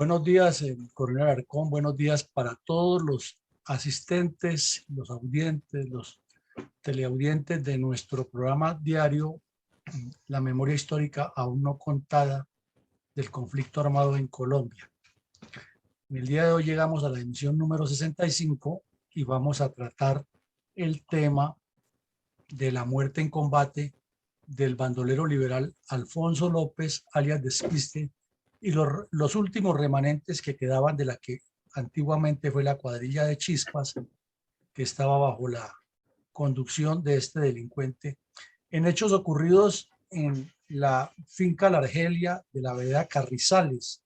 Buenos días, Coronel Alarcón. Buenos días para todos los asistentes, los audientes, los teleaudientes de nuestro programa diario, La memoria histórica aún no contada del conflicto armado en Colombia. En el día de hoy llegamos a la emisión número 65 y vamos a tratar el tema de la muerte en combate del bandolero liberal Alfonso López, alias Despiste, y los últimos remanentes que quedaban de la que antiguamente fue la cuadrilla de Chispas, que estaba bajo la conducción de este delincuente, en hechos ocurridos en la finca La Argelia de la vereda Carrizales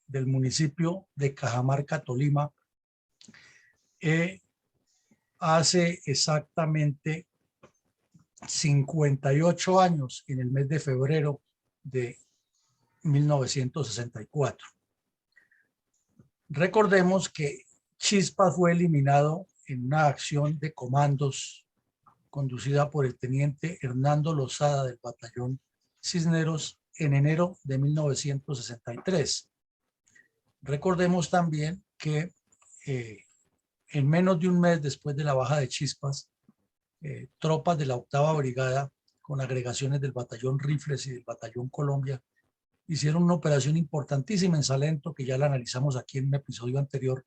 del municipio de Cajamarca, Tolima, hace exactamente 58 años, en el mes de febrero de 1964. Recordemos que Chispas fue eliminado en una acción de comandos conducida por el teniente Hernando Lozada del batallón Cisneros en enero de 1963. Recordemos también que en menos de un mes después de la baja de Chispas, tropas de la 8ª Brigada con agregaciones del batallón Rifles y del batallón Colombia hicieron una operación importantísima en Salento, que ya la analizamos aquí en un episodio anterior,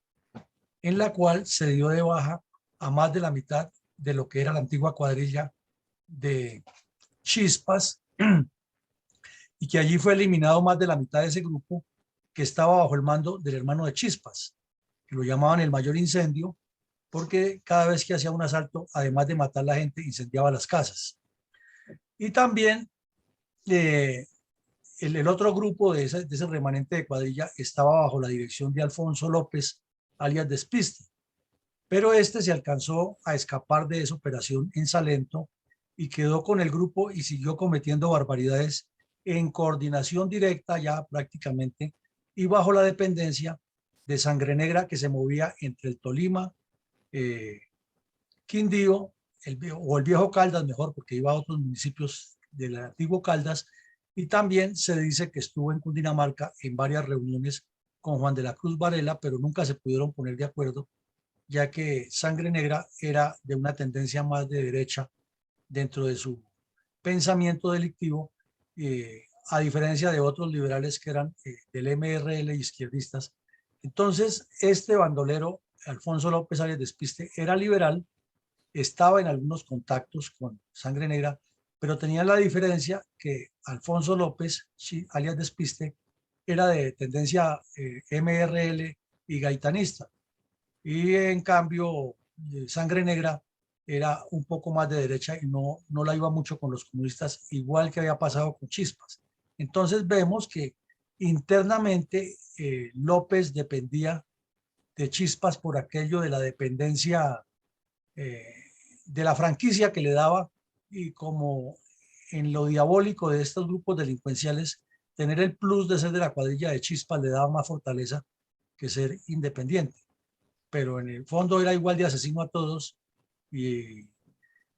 en la cual se dio de baja a más de la mitad de lo que era la antigua cuadrilla de Chispas, y que allí fue eliminado más de la mitad de ese grupo que estaba bajo el mando del hermano de Chispas, que lo llamaban el Mayor Incendio, porque cada vez que hacía un asalto, además de matar a la gente, incendiaba las casas. Y también el otro grupo de ese remanente de cuadrilla estaba bajo la dirección de Alfonso López, alias Despiste, pero este se alcanzó a escapar de esa operación en Salento y quedó con el grupo y siguió cometiendo barbaridades en coordinación directa ya prácticamente y bajo la dependencia de Sangre Negra, que se movía entre el Tolima, Quindío, el viejo Caldas, mejor, porque iba a otros municipios del antiguo Caldas, y también se dice que estuvo en Cundinamarca en varias reuniones con Juan de la Cruz Varela, pero nunca se pudieron poner de acuerdo, ya que Sangre Negra era de una tendencia más de derecha dentro de su pensamiento delictivo, a diferencia de otros liberales que eran del MRL y izquierdistas. Entonces, este bandolero, Alfonso López alias Despiste, era liberal, estaba en algunos contactos con Sangre Negra, pero tenía la diferencia que Alfonso López, alias Despiste, era de tendencia MRL y gaitanista, y en cambio Sangre Negra era un poco más de derecha y no la iba mucho con los comunistas, igual que había pasado con Chispas. Entonces vemos que internamente López dependía de Chispas por aquello de la dependencia de la franquicia que le daba, y como en lo diabólico de estos grupos delincuenciales, tener el plus de ser de la cuadrilla de Chispas le daba más fortaleza que ser independiente, pero en el fondo era igual de asesino a todos, y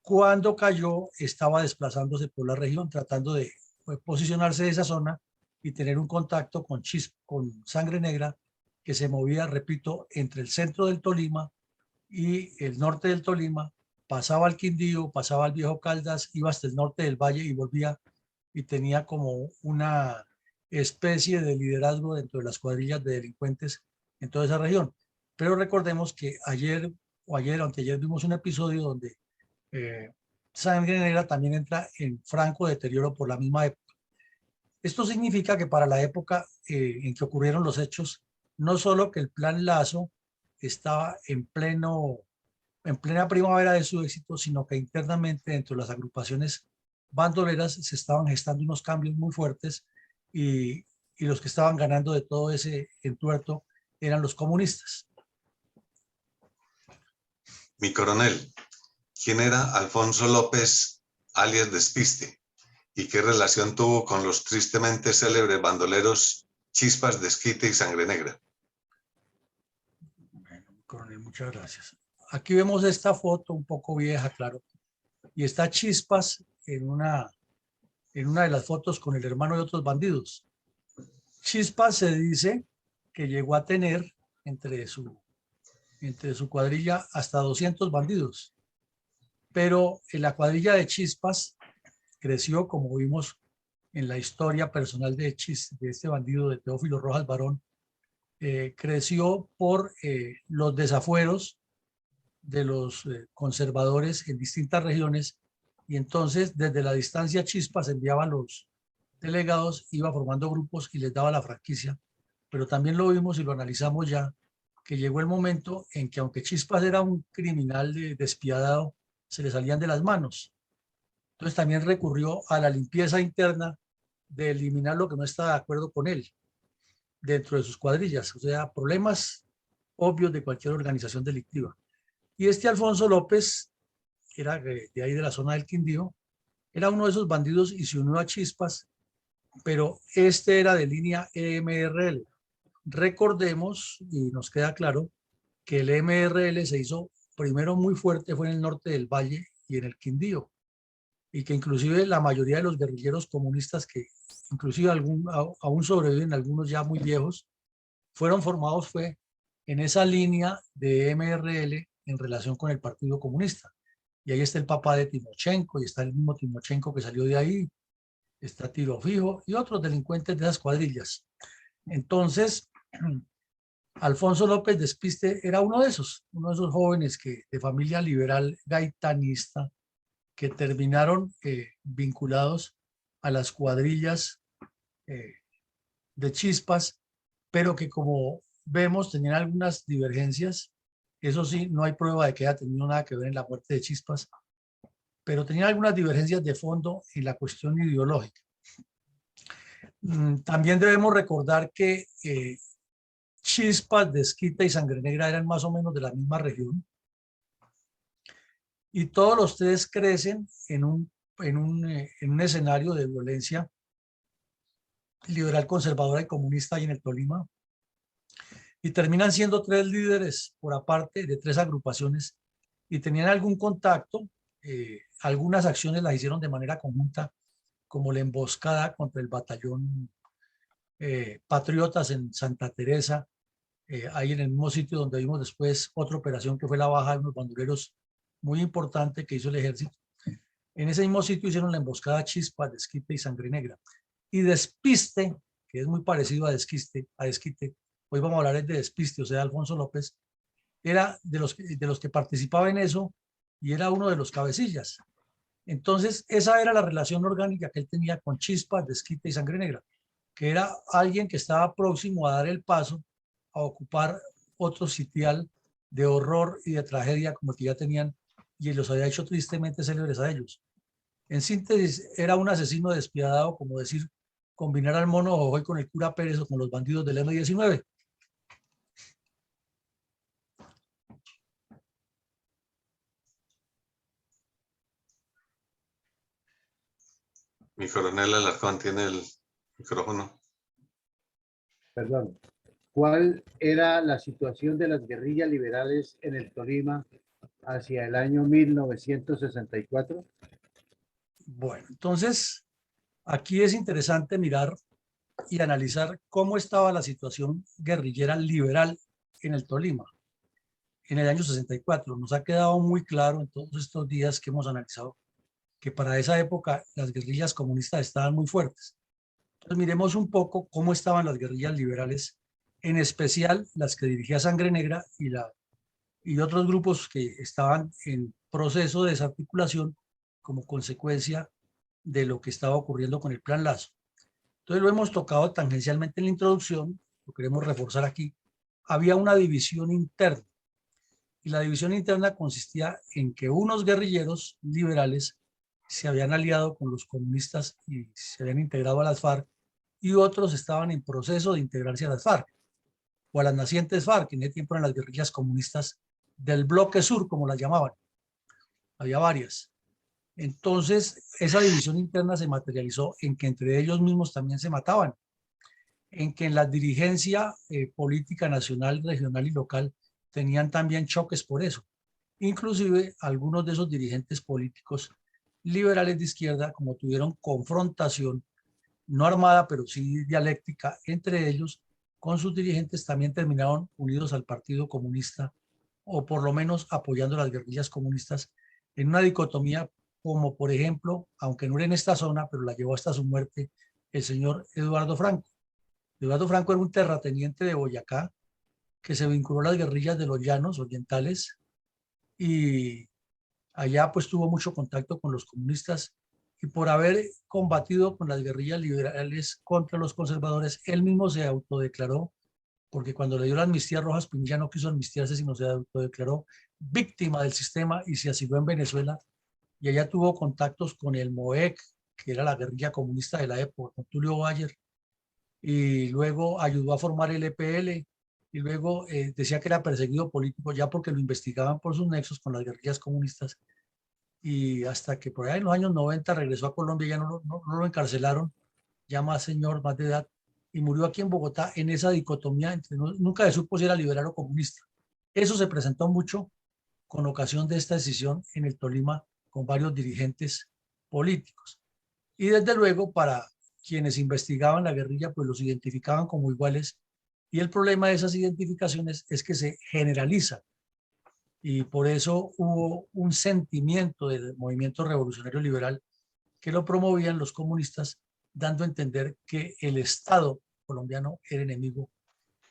cuando cayó estaba desplazándose por la región tratando de posicionarse de esa zona y tener un contacto con Sangre Negra, que se movía, repito, entre el centro del Tolima y el norte del Tolima, pasaba al Quindío, pasaba al Viejo Caldas, iba hasta el norte del valle y volvía, y tenía como una especie de liderazgo dentro de las cuadrillas de delincuentes en toda esa región. Pero recordemos que ayer o anteayer vimos un episodio donde Sangre Negra también entra en franco deterioro por la misma época. Esto significa que para la época en que ocurrieron los hechos, no solo que el plan Lazo estaba en plena primavera de su éxito, sino que internamente dentro de las agrupaciones bandoleras se estaban gestando unos cambios muy fuertes, y los que estaban ganando de todo ese entuerto eran los comunistas. Mi coronel, ¿quién era Alfonso López, alias Despiste? ¿Y qué relación tuvo con los tristemente célebres bandoleros Chispas, Desquite y Sangre Negra? Bueno, coronel, muchas gracias. Aquí vemos esta foto un poco vieja, claro, y está Chispas en una de las fotos con el hermano de otros bandidos. Chispas se dice que llegó a tener entre su cuadrilla hasta 200 bandidos. Pero en la cuadrilla de Chispas creció, como vimos en la historia personal de este bandido de Teófilo Rojas Barón, creció por los desafueros de los conservadores en distintas regiones, y entonces desde la distancia Chispas enviaba a los delegados, iba formando grupos y les daba la franquicia. Pero también lo vimos y lo analizamos ya, que llegó el momento en que aunque Chispas era un criminal despiadado, se le salían de las manos. Entonces también recurrió a la limpieza interna de eliminar lo que no estaba de acuerdo con él dentro de sus cuadrillas, o sea, problemas obvios de cualquier organización delictiva. Y este Alfonso López, que era de ahí de la zona del Quindío, era uno de esos bandidos y se unió a Chispas, pero este era de línea EMRL. Recordemos, y nos queda claro, que el EMRL se hizo primero muy fuerte, fue en el norte del Valle y en el Quindío, y que inclusive la mayoría de los guerrilleros comunistas, que inclusive aún sobreviven, algunos ya muy viejos, fueron formados fue en esa línea de MRL en relación con el Partido Comunista. Y ahí está el papá de Timochenko, y está el mismo Timochenko que salió de ahí, está Tiro Fijo y otros delincuentes de esas cuadrillas. Entonces, Alfonso López Despiste era uno de esos jóvenes de familia liberal gaitanista, que terminaron vinculados a las cuadrillas de Chispas, pero que, como vemos, tenían algunas divergencias. Eso sí, no hay prueba de que haya tenido nada que ver en la muerte de Chispas, pero tenían algunas divergencias de fondo en la cuestión ideológica. También debemos recordar que Chispas, Desquite y Sangre Negra eran más o menos de la misma región, y todos los tres crecen en un escenario de violencia liberal, conservadora y comunista ahí en el Tolima, y terminan siendo tres líderes por aparte de tres agrupaciones, y tenían algún contacto. Algunas acciones las hicieron de manera conjunta, como la emboscada contra el batallón Patriotas en Santa Teresa, ahí en el mismo sitio donde vimos después otra operación que fue la baja de unos bandoleros muy importante que hizo el ejército. En ese mismo sitio hicieron la emboscada Chispas, Desquite y Sangre Negra. Y Despiste, que es muy parecido a Desquite, hoy vamos a hablar de Despiste, o sea, Alfonso López, era de los que participaba en eso y era uno de los cabecillas. Entonces, esa era la relación orgánica que él tenía con Chispas, Desquite y Sangre Negra, que era alguien que estaba próximo a dar el paso a ocupar otro sitial de horror y de tragedia como el que ya tenían, y los había hecho tristemente célebres a ellos. En síntesis, era un asesino despiadado, como decir, combinar al mono Jojoy con el cura Pérez o con los bandidos del M-19. Mi coronel Alarcón tiene el micrófono. Perdón. ¿Cuál era la situación de las guerrillas liberales en el Tolima hacia el año 1964? Bueno, entonces, aquí es interesante mirar y analizar cómo estaba la situación guerrillera liberal en el Tolima en el año 64. Nos ha quedado muy claro en todos estos días que hemos analizado que para esa época las guerrillas comunistas estaban muy fuertes. Entonces miremos un poco cómo estaban las guerrillas liberales, en especial las que dirigía Sangre Negra y otros grupos que estaban en proceso de desarticulación como consecuencia de lo que estaba ocurriendo con el Plan Lazo. Entonces lo hemos tocado tangencialmente en la introducción, lo queremos reforzar aquí. Había una división interna, y la división interna consistía en que unos guerrilleros liberales se habían aliado con los comunistas y se habían integrado a las FARC, y otros estaban en proceso de integrarse a las FARC o a las nacientes FARC. En ese tiempo eran las guerrillas comunistas del bloque sur, como las llamaban. Había varias. Entonces, esa división interna se materializó en que entre ellos mismos también se mataban, en que en la dirigencia política nacional, regional y local tenían también choques por eso. Inclusive algunos de esos dirigentes políticos liberales de izquierda, como tuvieron confrontación, no armada, pero sí dialéctica entre ellos, con sus dirigentes también terminaron unidos al Partido Comunista, o por lo menos apoyando las guerrillas comunistas en una dicotomía como, por ejemplo, aunque no era en esta zona, pero la llevó hasta su muerte, el señor Eduardo Franco. Eduardo Franco era un terrateniente de Boyacá que se vinculó a las guerrillas de los llanos orientales y allá pues tuvo mucho contacto con los comunistas, y por haber combatido con las guerrillas liberales contra los conservadores, él mismo se autodeclaró, porque cuando le dio la amnistía a Rojas Pinilla no quiso amnistiarse, sino se autodeclaró víctima del sistema y se asiló en Venezuela, y allá tuvo contactos con el MOEC, que era la guerrilla comunista de la época, con Tulio Bayer, y luego ayudó a formar el EPL, y luego decía que era perseguido político ya porque lo investigaban por sus nexos con las guerrillas comunistas, y hasta que por ahí en los años 90 regresó a Colombia, ya no lo encarcelaron, ya más señor, más de edad, y murió aquí en Bogotá en esa dicotomía entre nunca se supo si era liberal o comunista. Eso se presentó mucho con ocasión de esta decisión en el Tolima con varios dirigentes políticos. Y desde luego para quienes investigaban la guerrilla, pues los identificaban como iguales, y el problema de esas identificaciones es que se generaliza, y por eso hubo un sentimiento del movimiento revolucionario liberal que lo promovían los comunistas, dando a entender que el Estado colombiano era enemigo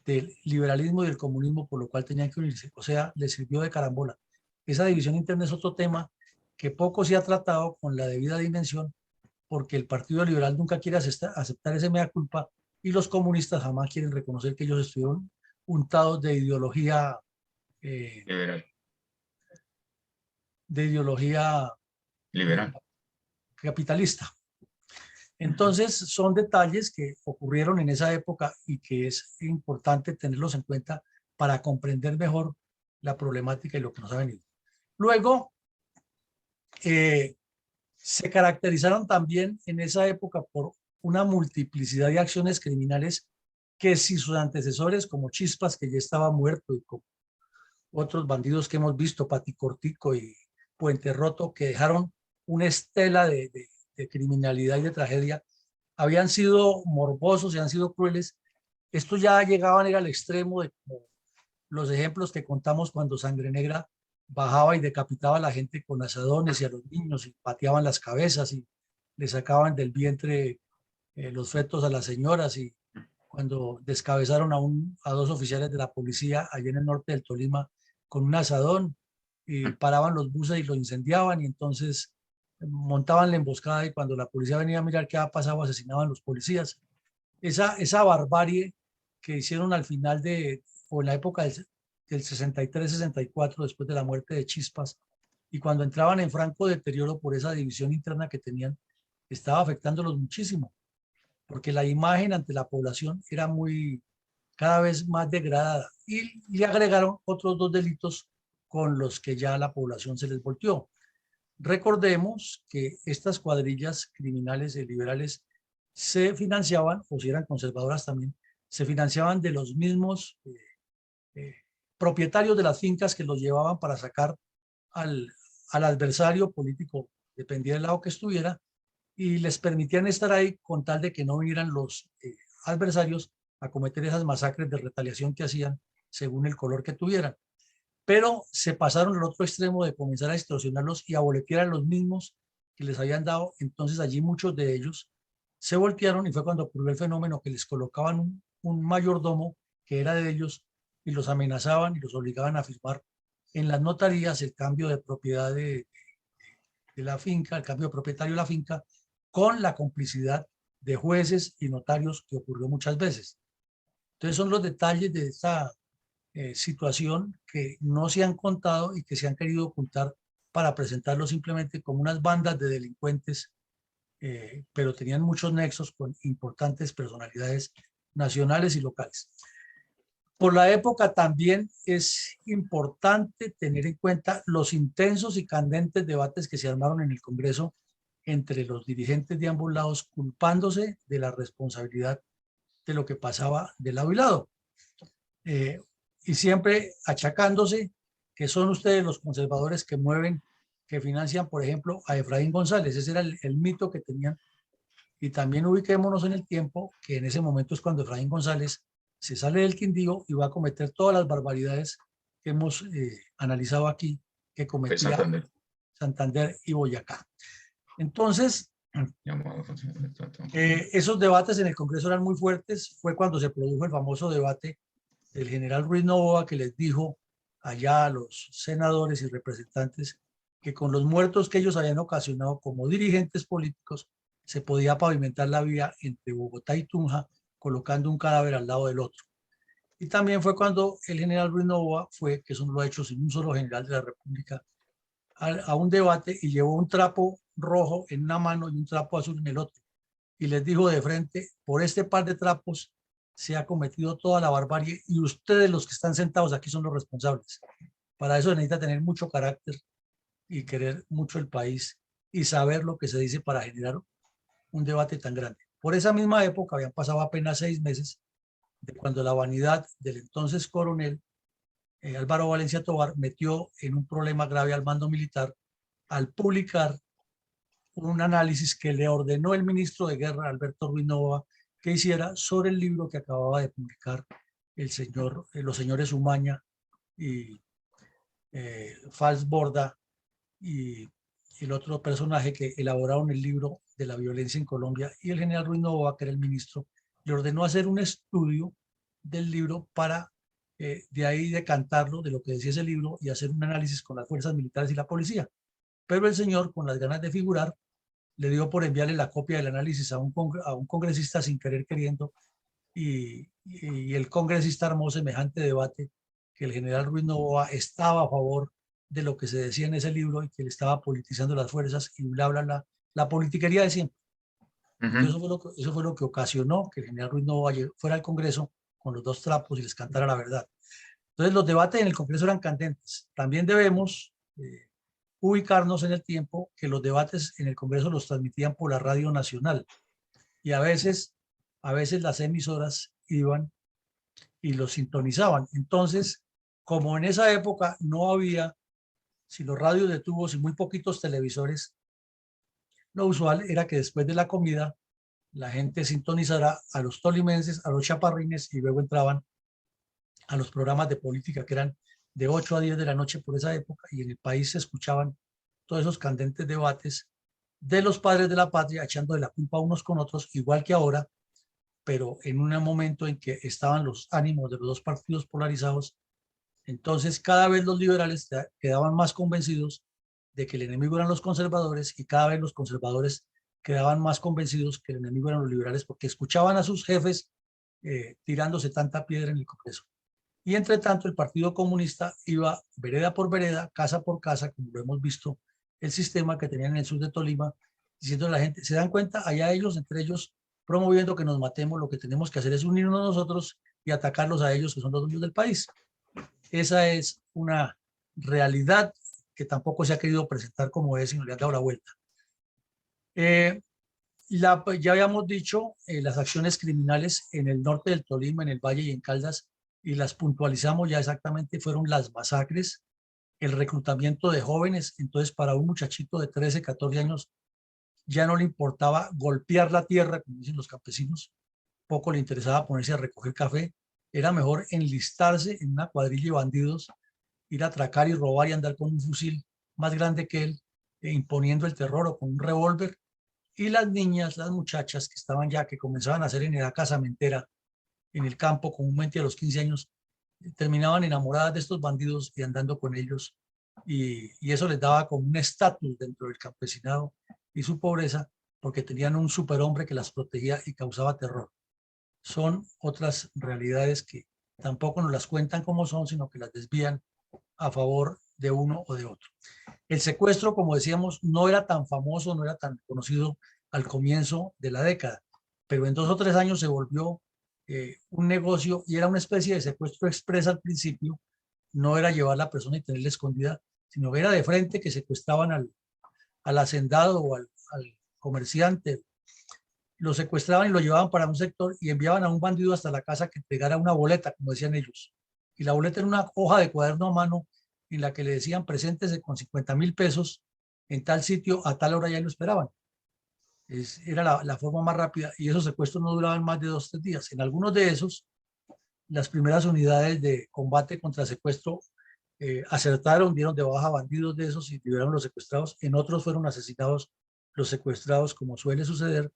del liberalismo y del comunismo, por lo cual tenían que unirse. O sea, les sirvió de carambola. Esa división interna es otro tema que poco se ha tratado con la debida dimensión, porque el Partido Liberal nunca quiere aceptar ese mea culpa, y los comunistas jamás quieren reconocer que ellos estuvieron untados Liberal. de ideología Liberal. capitalista. Entonces, son detalles que ocurrieron en esa época y que es importante tenerlos en cuenta para comprender mejor la problemática y lo que nos ha venido. Luego, se caracterizaron también en esa época por una multiplicidad de acciones criminales que, si sus antecesores como Chispas, que ya estaba muerto, y como otros bandidos que hemos visto, Paticortico y Puente Roto, que dejaron una estela de criminalidad y de tragedia, habían sido morbosos y han sido crueles, estos ya llegaban al extremo de como los ejemplos que contamos cuando Sangre Negra bajaba y decapitaba a la gente con asadones y a los niños, y pateaban las cabezas y le sacaban del vientre los fetos a las señoras, y cuando descabezaron a dos oficiales de la policía allá en el norte del Tolima con un asadón, y paraban los buses y los incendiaban, y entonces montaban la emboscada, y cuando la policía venía a mirar qué había pasado, asesinaban los policías. Esa barbarie que hicieron al final o en la época del 63-64, después de la muerte de Chispas, y cuando entraban en franco deterioro por esa división interna que tenían, estaba afectándolos muchísimo, porque la imagen ante la población era cada vez más degradada, y le agregaron otros dos delitos con los que ya la población se les volteó. Recordemos que estas cuadrillas criminales y liberales se financiaban, o si eran conservadoras también, se financiaban de los mismos propietarios de las fincas que los llevaban para sacar al adversario político, dependía del lado que estuviera, y les permitían estar ahí con tal de que no vinieran los adversarios a cometer esas masacres de retaliación que hacían según el color que tuvieran. Pero se pasaron al otro extremo de comenzar a extorsionarlos y a boletear a los mismos que les habían dado. Entonces allí muchos de ellos se voltearon, y fue cuando ocurrió el fenómeno que les colocaban un mayordomo que era de ellos, y los amenazaban y los obligaban a firmar en las notarías el cambio de propiedad de la finca, el cambio de propietario de la finca, con la complicidad de jueces y notarios, que ocurrió muchas veces. Entonces son los detalles de esta situación que no se han contado y que se han querido ocultar para presentarlo simplemente como unas bandas de delincuentes, pero tenían muchos nexos con importantes personalidades nacionales y locales. Por la época también es importante tener en cuenta los intensos y candentes debates que se armaron en el Congreso entre los dirigentes de ambos lados, culpándose de la responsabilidad de lo que pasaba de lado y lado. Y siempre achacándose que son ustedes los conservadores que mueven, que financian, por ejemplo, a Efraín González. Ese era el mito que tenían. Y también ubiquémonos en el tiempo, que en ese momento es cuando Efraín González se sale del Quindío y va a cometer todas las barbaridades que hemos analizado aquí, que cometía Santander y Boyacá. Entonces, esos debates en el Congreso eran muy fuertes. Fue cuando se produjo el famoso debate del general Ruiz Novoa, que les dijo allá a los senadores y representantes que con los muertos que ellos habían ocasionado como dirigentes políticos se podía pavimentar la vía entre Bogotá y Tunja, colocando un cadáver al lado del otro. Y también fue cuando el general Ruiz Novoa fue, que eso no lo ha hecho sin un solo general de la República, a un debate y llevó un trapo rojo en una mano y un trapo azul en el otro. Y les dijo de frente, por este par de trapos se ha cometido toda la barbarie y ustedes los que están sentados aquí son los responsables. Para eso necesita tener mucho carácter y querer mucho el país y saber lo que se dice para generar un debate tan grande. Por esa misma época, habían pasado apenas 6 meses de cuando la vanidad del entonces coronel Álvaro Valencia Tovar metió en un problema grave al mando militar al publicar un análisis que le ordenó el ministro de Guerra, Alberto Ruiz Novoa, que hiciera sobre el libro que acababa de publicar los señores Umaña y Fals Borda y el otro personaje que elaboraron el libro de la violencia en Colombia, y el general Ruiz Novoa, que era el ministro, le ordenó hacer un estudio del libro para de ahí decantarlo de lo que decía ese libro y hacer un análisis con las fuerzas militares y la policía. Pero el señor, con las ganas de figurar, le dio por enviarle la copia del análisis a un congresista sin querer queriendo, y el congresista armó semejante debate que el general Ruiz Novoa estaba a favor de lo que se decía en ese libro y que le estaba politizando las fuerzas y bla, bla, bla, la politiquería de siempre. Entonces, eso fue lo que ocasionó que el general Ruiz Novoa fuera al Congreso con los 2 trapos y les cantara la verdad. Entonces, los debates en el Congreso eran candentes. También debemos ubicarnos en el tiempo que los debates en el Congreso los transmitían por la Radio Nacional y a veces las emisoras iban y los sintonizaban. Entonces, como en esa época no había sino radios de tubos y muy poquitos televisores, lo usual era que después de la comida la gente sintonizara a los tolimenses, a los chaparrines, y luego entraban a los programas de política que eran de 8 a 10 de la noche por esa época, y en el país se escuchaban todos esos candentes debates de los padres de la patria echando de la culpa unos con otros, igual que ahora, pero en un momento en que estaban los ánimos de los 2 partidos polarizados. Entonces cada vez los liberales quedaban más convencidos de que el enemigo eran los conservadores, y cada vez los conservadores quedaban más convencidos que el enemigo eran los liberales, porque escuchaban a sus jefes tirándose tanta piedra en el Congreso. Y entre tanto el Partido Comunista iba vereda por vereda, casa por casa, como lo hemos visto, el sistema que tenían en el sur de Tolima, diciendo a la gente, ¿se dan cuenta? Allá ellos, entre ellos, promoviendo que nos matemos, lo que tenemos que hacer es unirnos nosotros y atacarlos a ellos, que son los dueños del país. Esa es una realidad que tampoco se ha querido presentar como es, sino le han dado la vuelta. Ya habíamos dicho las acciones criminales en el norte del Tolima, en el Valle y en Caldas, y las puntualizamos ya exactamente. Fueron las masacres, el reclutamiento de jóvenes. Entonces, para un muchachito de 13, 14 años ya no le importaba golpear la tierra, como dicen los campesinos, poco le interesaba ponerse a recoger café. Era mejor enlistarse en una cuadrilla de bandidos, ir a atracar y robar y andar con un fusil más grande que él, imponiendo el terror, o con un revólver. Y las niñas, las muchachas que estaban ya, que comenzaban a hacer en edad casamentera en el campo, comúnmente a los 15 años, terminaban enamoradas de estos bandidos y andando con ellos. Y eso les daba como un estatus dentro del campesinado y su pobreza, porque tenían un superhombre que las protegía y causaba terror. Son otras realidades que tampoco nos las cuentan como son, sino que las desvían a favor de uno o de otro. El secuestro, como decíamos, no era tan famoso, no era tan conocido al comienzo de la década, pero en 2 o 3 años se volvió un negocio, y era una especie de secuestro express al principio. No era llevar a la persona y tenerla escondida, sino que era de frente, que secuestraban al hacendado o al comerciante. Lo secuestraban y lo llevaban para un sector y enviaban a un bandido hasta la casa que entregara una boleta, como decían ellos. Y la boleta era una hoja de cuaderno a mano en la que le decían: preséntese con 50.000 pesos en tal sitio, a tal hora, ya lo esperaban. Era la forma más rápida, y esos secuestros no duraban más de 2 o 3 días. En algunos de esos las primeras unidades de combate contra secuestro acertaron, dieron de baja bandidos de esos y liberaron los secuestrados. En otros fueron asesinados los secuestrados, como suele suceder,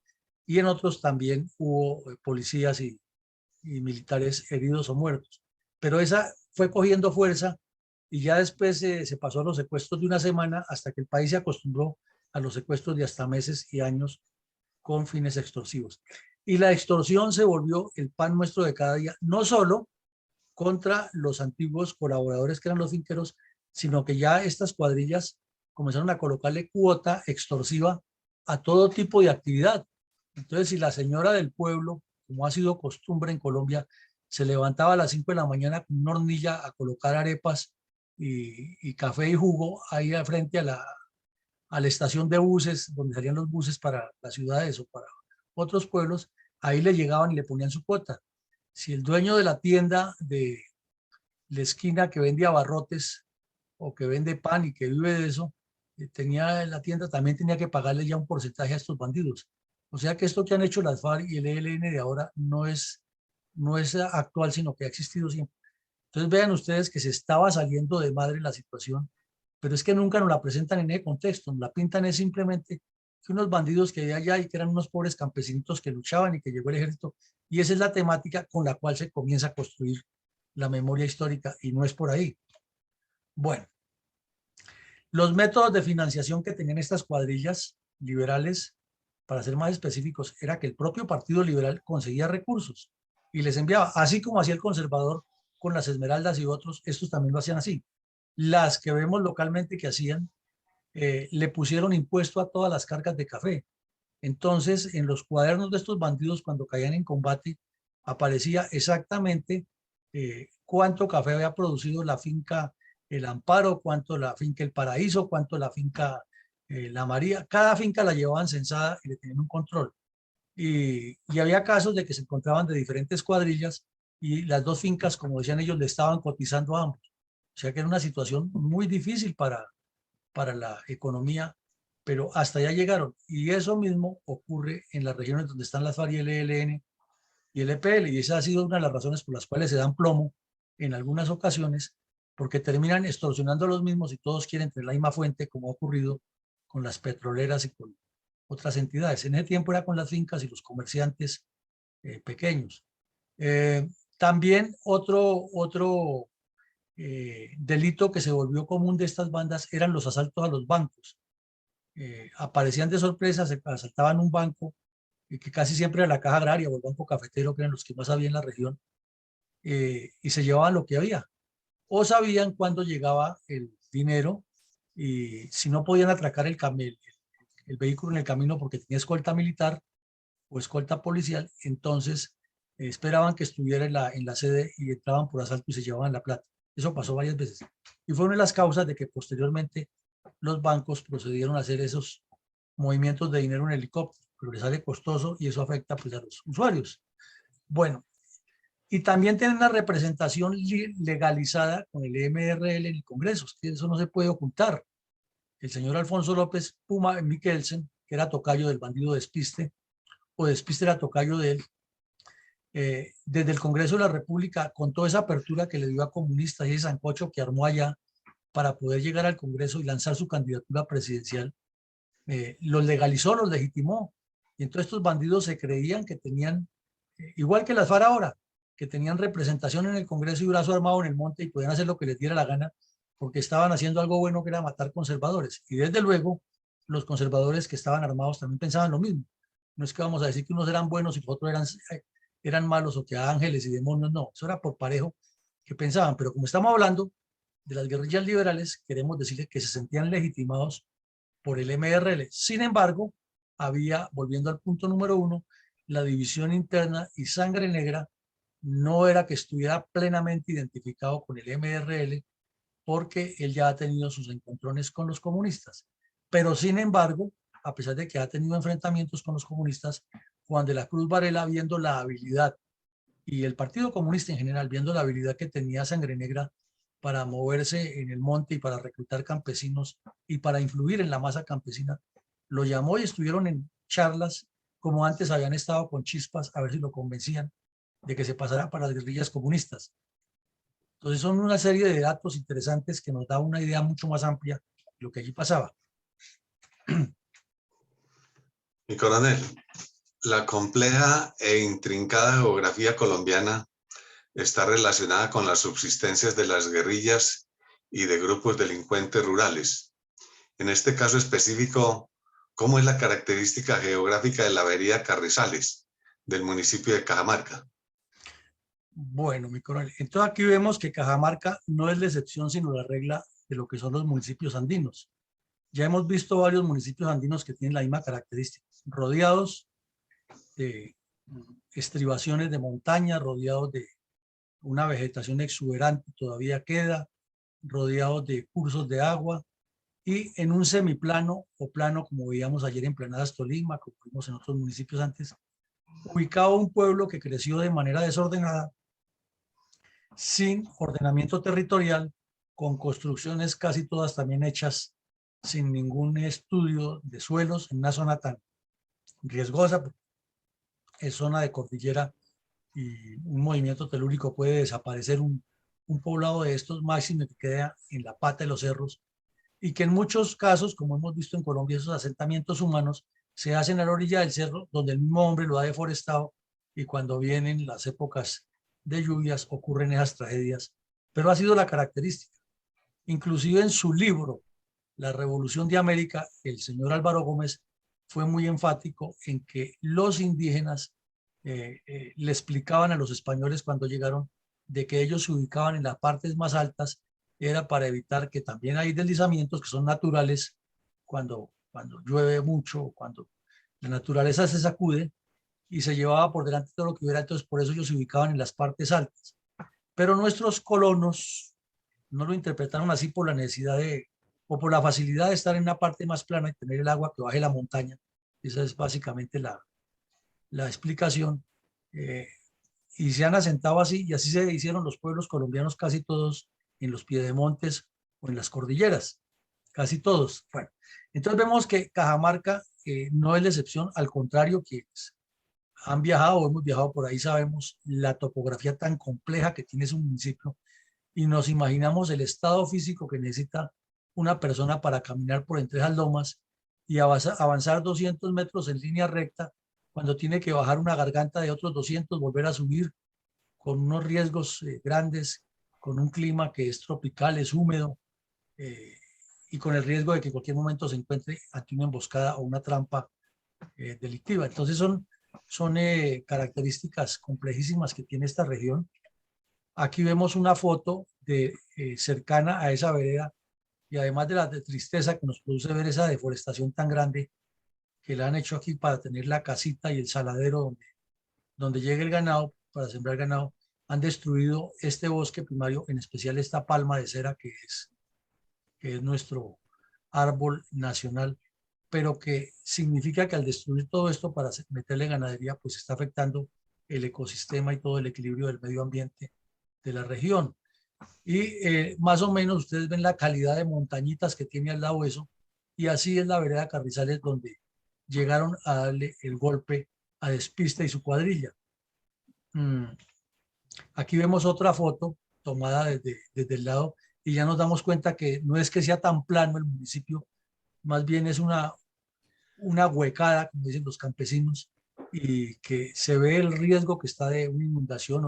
y en otros también hubo policías y militares heridos o muertos. Pero esa fue cogiendo fuerza y ya después se pasó a los secuestros de una semana hasta que el país se acostumbró a los secuestros de hasta meses y años con fines extorsivos. Y la extorsión se volvió el pan nuestro de cada día, no solo contra los antiguos colaboradores que eran los finqueros, sino que ya estas cuadrillas comenzaron a colocarle cuota extorsiva a todo tipo de actividad. Entonces, si la señora del pueblo, como ha sido costumbre en Colombia, se levantaba a las 5 de la mañana con una hornilla a colocar arepas y café y jugo ahí al frente a la estación de buses, donde salían los buses para las ciudades o para otros pueblos, ahí le llegaban y le ponían su cuota. Si el dueño de la tienda de la esquina que vende abarrotes o que vende pan y que vive de eso, tenía en la tienda, también tenía que pagarle ya un porcentaje a estos bandidos. O sea que esto que han hecho las FARC y el ELN de ahora no es actual, sino que ha existido siempre. Entonces vean ustedes que se estaba saliendo de madre la situación, pero es que nunca nos la presentan en ese contexto, nos la pintan es simplemente que unos bandidos que había allá y que eran unos pobres campesinitos que luchaban y que llegó el ejército, y esa es la temática con la cual se comienza a construir la memoria histórica y no es por ahí. Bueno, los métodos de financiación que tenían estas cuadrillas liberales, para ser más específicos, era que el propio Partido Liberal conseguía recursos y les enviaba, así como hacía el conservador con las Esmeraldas y otros, estos también lo hacían así. Las que vemos localmente que hacían, le pusieron impuesto a todas las cargas de café. Entonces, en los cuadernos de estos bandidos, cuando caían en combate, aparecía exactamente cuánto café había producido la finca El Amparo, cuánto la finca El Paraíso, cuánto la finca La María. Cada finca la llevaban censada y le tenían un control. Y había casos de que se encontraban de diferentes cuadrillas y las dos fincas, como decían ellos, le estaban cotizando a ambos. O sea que era una situación muy difícil para la economía, pero hasta allá llegaron. Y eso mismo ocurre en las regiones donde están las FARC y el ELN y el EPL, y esa ha sido una de las razones por las cuales se dan plomo en algunas ocasiones, porque terminan extorsionando a los mismos y todos quieren tener la misma fuente, como ha ocurrido con las petroleras y con otras entidades. En ese tiempo era con las fincas y los comerciantes pequeños. También otro delito que se volvió común de estas bandas eran los asaltos a los bancos. Aparecían de sorpresa, se asaltaban un banco, que casi siempre era la Caja Agraria o el Banco Cafetero, que eran los que más había en la región, y se llevaban lo que había. O sabían cuándo llegaba el dinero y si no podían atracar el vehículo en el camino porque tenía escolta militar o escolta policial, entonces esperaban que estuviera en la sede y entraban por asalto y se llevaban la plata. Eso pasó varias veces. Y fue una de las causas de que posteriormente los bancos procedieron a hacer esos movimientos de dinero en helicóptero, pero les sale costoso y eso afecta pues, a los usuarios. Bueno, y también tienen una representación legalizada con el MRL en el Congreso, que eso no se puede ocultar. El señor Alfonso López Puma Mikkelsen, que era tocayo del bandido Despiste, o Despiste era tocayo de él, desde el Congreso de la República, con toda esa apertura que le dio a comunistas y ese sancocho que armó allá para poder llegar al Congreso y lanzar su candidatura presidencial, los legalizó, los legitimó. Y entonces estos bandidos se creían que tenían, igual que las FARC ahora, que tenían representación en el Congreso y brazo armado en el monte y podían hacer lo que les diera la gana porque estaban haciendo algo bueno que era matar conservadores. Y desde luego, los conservadores que estaban armados también pensaban lo mismo. No es que vamos a decir que unos eran buenos y los otros eran malos o que ángeles y demonios, no, eso era por parejo que pensaban. Pero como estamos hablando de las guerrillas liberales, queremos decirles que se sentían legitimados por el MRL. Sin embargo, había, volviendo al punto número 1, la división interna y Sangre Negra no era que estuviera plenamente identificado con el MRL porque él ya ha tenido sus encontrones con los comunistas. Pero sin embargo, a pesar de que ha tenido enfrentamientos con los comunistas, Juan de la Cruz Varela, viendo la habilidad y el Partido Comunista en general, viendo la habilidad que tenía Sangre Negra para moverse en el monte y para reclutar campesinos y para influir en la masa campesina, lo llamó y estuvieron en charlas como antes habían estado con Chispas a ver si lo convencían. de que se pasara para las guerrillas comunistas. Entonces son una serie de datos interesantes que nos da una idea mucho más amplia de lo que allí pasaba. Mi coronel, la compleja e intrincada geografía colombiana está relacionada con las subsistencias de las guerrillas y de grupos delincuentes rurales. En este caso específico, ¿cómo es la característica geográfica de la vereda Carrizales, del municipio de Cajamarca? Bueno, mi coronel, entonces aquí vemos que Cajamarca no es la excepción, sino la regla de lo que son los municipios andinos. Ya hemos visto varios municipios andinos que tienen la misma característica, rodeados de estribaciones de montaña, rodeados de una vegetación exuberante todavía queda, rodeados de cursos de agua y en un semiplano o plano, como veíamos ayer en Planadas Tolima, como vimos en otros municipios antes, ubicado un pueblo que creció de manera desordenada, sin ordenamiento territorial, con construcciones casi todas también hechas sin ningún estudio de suelos en una zona tan riesgosa. Es zona de cordillera y un movimiento telúrico puede desaparecer un poblado de estos máximos que queda en la pata de los cerros y que en muchos casos, como hemos visto en Colombia, esos asentamientos humanos se hacen a la orilla del cerro donde el mismo hombre lo ha deforestado y cuando vienen las épocas de lluvias ocurren esas tragedias. Pero ha sido la característica. Inclusive en su libro, La Revolución de América, el señor Álvaro Gómez fue muy enfático en que los indígenas le explicaban a los españoles cuando llegaron de que ellos se ubicaban en las partes más altas, era para evitar que también hay deslizamientos que son naturales cuando llueve mucho, cuando la naturaleza se sacude y se llevaba por delante todo lo que hubiera, entonces por eso ellos se ubicaban en las partes altas. Pero nuestros colonos no lo interpretaron así por la necesidad o por la facilidad de estar en una parte más plana y tener el agua que baje la montaña. Esa es básicamente la explicación. Y se han asentado así, y así se hicieron los pueblos colombianos casi todos en los piedemontes o en las cordilleras, casi todos. Bueno, entonces vemos que Cajamarca no es la excepción, al contrario, quienes han viajado o hemos viajado por ahí sabemos la topografía tan compleja que tiene ese municipio y nos imaginamos el estado físico que necesita una persona para caminar por entre esas lomas y avanzar 200 metros en línea recta cuando tiene que bajar una garganta de otros 200, volver a subir con unos riesgos grandes, con un clima que es tropical, es húmedo y con el riesgo de que en cualquier momento se encuentre ante una emboscada o una trampa delictiva. Entonces son características complejísimas que tiene esta región. Aquí vemos una foto cercana a esa vereda y además de la tristeza que nos produce ver esa deforestación tan grande que la han hecho aquí para tener la casita y el saladero donde llega el ganado, para sembrar ganado, han destruido este bosque primario, en especial esta palma de cera que es nuestro árbol nacional, pero que significa que al destruir todo esto para meterle ganadería, pues está afectando el ecosistema y todo el equilibrio del medio ambiente de la región. Y más o menos ustedes ven la calidad de montañitas que tiene al lado eso, y así es la vereda Carrizales donde llegaron a darle el golpe a Despiste y su cuadrilla. Aquí vemos otra foto tomada desde el lado y ya nos damos cuenta que no es que sea tan plano el municipio, más bien es una huecada, como dicen los campesinos, y que se ve el riesgo que está de una inundación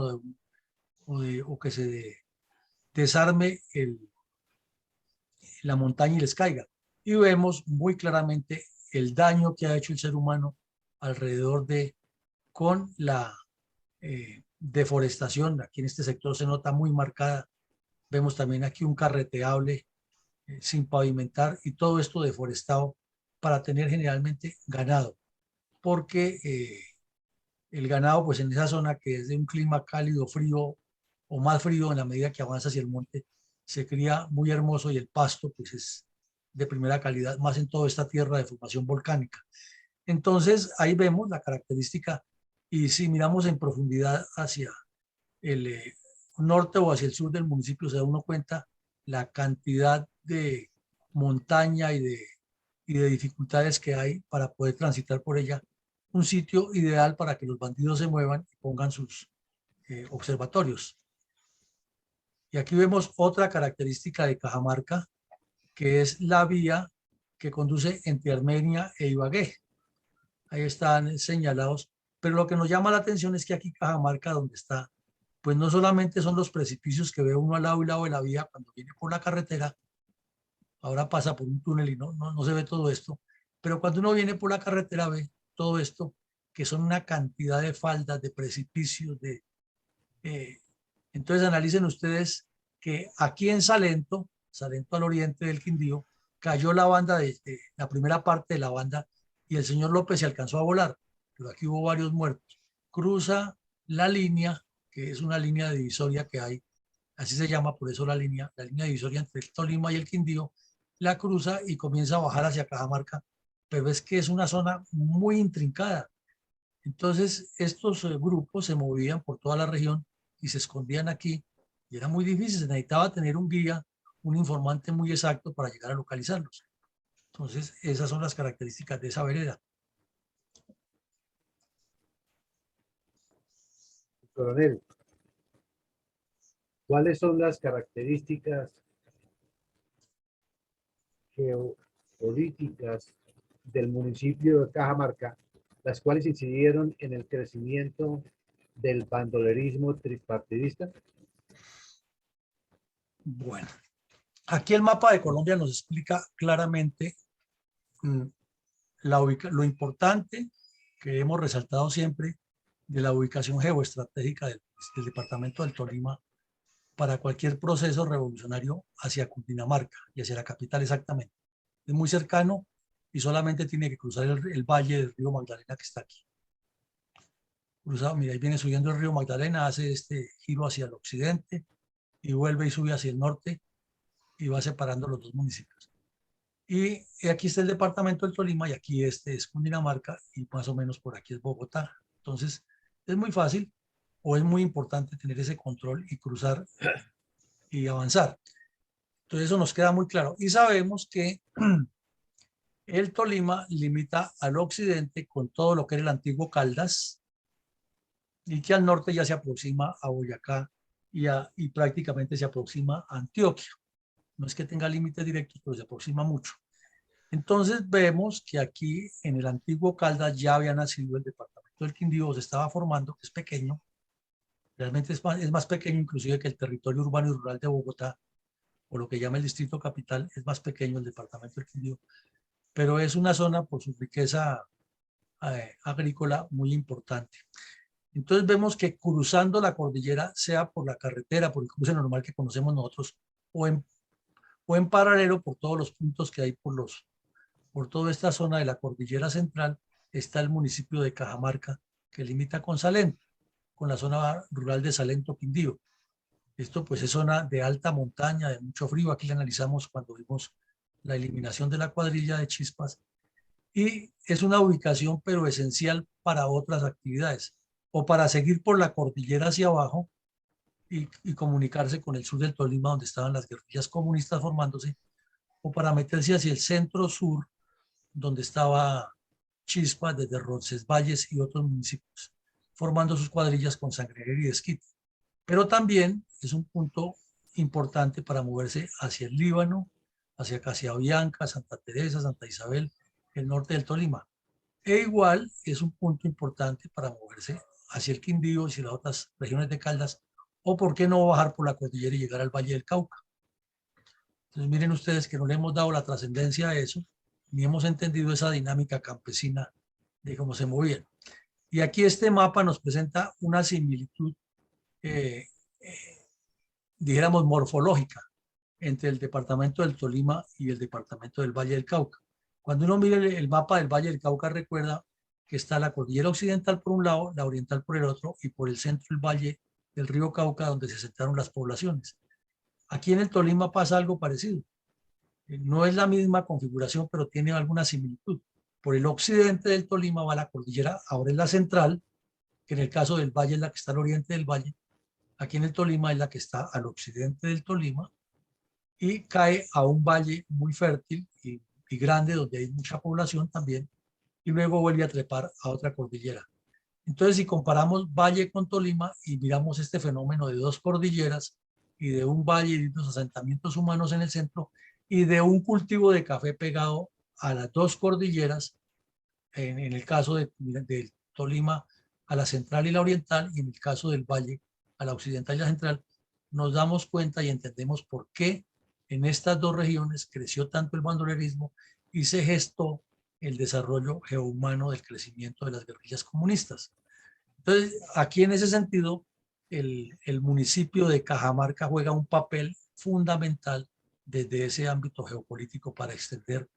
o que se desarme la montaña y les caiga. Y vemos muy claramente el daño que ha hecho el ser humano alrededor con la deforestación. Aquí en este sector se nota muy marcada. Vemos también aquí un carreteable sin pavimentar y todo esto deforestado para tener generalmente ganado, porque el ganado pues en esa zona que es de un clima cálido, frío o más frío en la medida que avanza hacia el monte, se cría muy hermoso y el pasto pues es de primera calidad, más en toda esta tierra de formación volcánica. Entonces ahí vemos la característica y si miramos en profundidad hacia el norte o hacia el sur del municipio se da uno cuenta la cantidad de montaña y de dificultades que hay para poder transitar por ella. Un sitio ideal para que los bandidos se muevan y pongan sus observatorios. Y aquí vemos otra característica de Cajamarca, que es la vía que conduce entre Armenia e Ibagué. Ahí están señalados, pero lo que nos llama la atención es que aquí Cajamarca, donde está, pues no solamente son los precipicios que ve uno al lado y lado de la vía cuando viene por la carretera, ahora pasa por un túnel y no se ve todo esto, pero cuando uno viene por la carretera ve todo esto, que son una cantidad de faldas, de precipicios, entonces analicen ustedes que aquí en Salento, Salento al oriente del Quindío, cayó la banda de la primera parte de la banda y el señor López se alcanzó a volar, pero aquí hubo varios muertos. Cruza la línea, que es una línea divisoria que hay, así se llama por eso la línea divisoria entre el Tolima y el Quindío, la cruza y comienza a bajar hacia Cajamarca, pero es que es una zona muy intrincada. Entonces estos grupos se movían por toda la región y se escondían aquí y era muy difícil, se necesitaba tener un guía, un informante muy exacto para llegar a localizarlos. Entonces esas son las características de esa vereda. Coronel, ¿cuáles son las características geopolíticas del municipio de Cajamarca, las cuales incidieron en el crecimiento del bandolerismo tripartidista? Bueno, aquí el mapa de Colombia nos explica claramente lo importante que hemos resaltado siempre de la ubicación geoestratégica del departamento del Tolima para cualquier proceso revolucionario hacia Cundinamarca y hacia la capital exactamente. Es muy cercano y solamente tiene que cruzar el valle del río Magdalena que está aquí. Cruzado, mira, ahí viene subiendo el río Magdalena, hace este giro hacia el occidente y vuelve y sube hacia el norte y va separando los dos municipios. Y aquí está el departamento del Tolima y aquí este es Cundinamarca y más o menos por aquí es Bogotá. Entonces es muy fácil o es muy importante tener ese control y cruzar y avanzar. Entonces eso nos queda muy claro. Y sabemos que el Tolima limita al occidente con todo lo que era el antiguo Caldas y que al norte ya se aproxima a Boyacá y prácticamente se aproxima a Antioquia. No es que tenga límites directos, pero se aproxima mucho. Entonces vemos que aquí en el antiguo Caldas ya había nacido el departamento del Quindío, se estaba formando, que es pequeño, realmente es más pequeño inclusive que el territorio urbano y rural de Bogotá, o lo que llama el distrito capital, es más pequeño el departamento del Quindío, pero es una zona por su riqueza agrícola muy importante. Entonces vemos que cruzando la cordillera, sea por la carretera, por el cruce normal que conocemos nosotros, o en paralelo por todos los puntos que hay por toda esta zona de la cordillera central, está el municipio de Cajamarca, que limita con Salento, con la zona rural de Salento Quindío. Esto pues es zona de alta montaña, de mucho frío. Aquí la analizamos cuando vimos la eliminación de la cuadrilla de Chispas. Y es una ubicación pero esencial para otras actividades o para seguir por la cordillera hacia abajo y comunicarse con el sur del Tolima donde estaban las guerrillas comunistas formándose, o para meterse hacia el centro sur donde estaba Chispas desde Roncesvalles y otros municipios, formando sus cuadrillas con Sangrería y Desquite. Pero también es un punto importante para moverse hacia el Líbano, hacia Casabianca, Santa Teresa, Santa Isabel, el norte del Tolima. E igual es un punto importante para moverse hacia el Quindío, hacia las otras regiones de Caldas, o por qué no bajar por la cordillera y llegar al Valle del Cauca. Entonces miren ustedes que no le hemos dado la trascendencia a eso, ni hemos entendido esa dinámica campesina de cómo se movían. Y aquí este mapa nos presenta una similitud, dijéramos, morfológica entre el departamento del Tolima y el departamento del Valle del Cauca. Cuando uno mire el mapa del Valle del Cauca, recuerda que está la cordillera occidental por un lado, la oriental por el otro, y por el centro el valle del río Cauca, donde se asentaron las poblaciones. Aquí en el Tolima pasa algo parecido. No es la misma configuración, pero tiene alguna similitud. Por el occidente del Tolima va la cordillera, ahora es la central, que en el caso del valle es la que está al oriente del valle. Aquí en el Tolima es la que está al occidente del Tolima y cae a un valle muy fértil y grande, donde hay mucha población también, y luego vuelve a trepar a otra cordillera. Entonces, si comparamos Valle con Tolima y miramos este fenómeno de dos cordilleras y de un valle y dos asentamientos humanos en el centro y de un cultivo de café pegado a las dos cordilleras, en el caso de Tolima a la central y la oriental, y en el caso del Valle a la occidental y la central, nos damos cuenta y entendemos por qué en estas dos regiones creció tanto el bandolerismo y se gestó el desarrollo geohumano del crecimiento de las guerrillas comunistas. Entonces, aquí en ese sentido, el municipio de Cajamarca juega un papel fundamental desde ese ámbito geopolítico para extender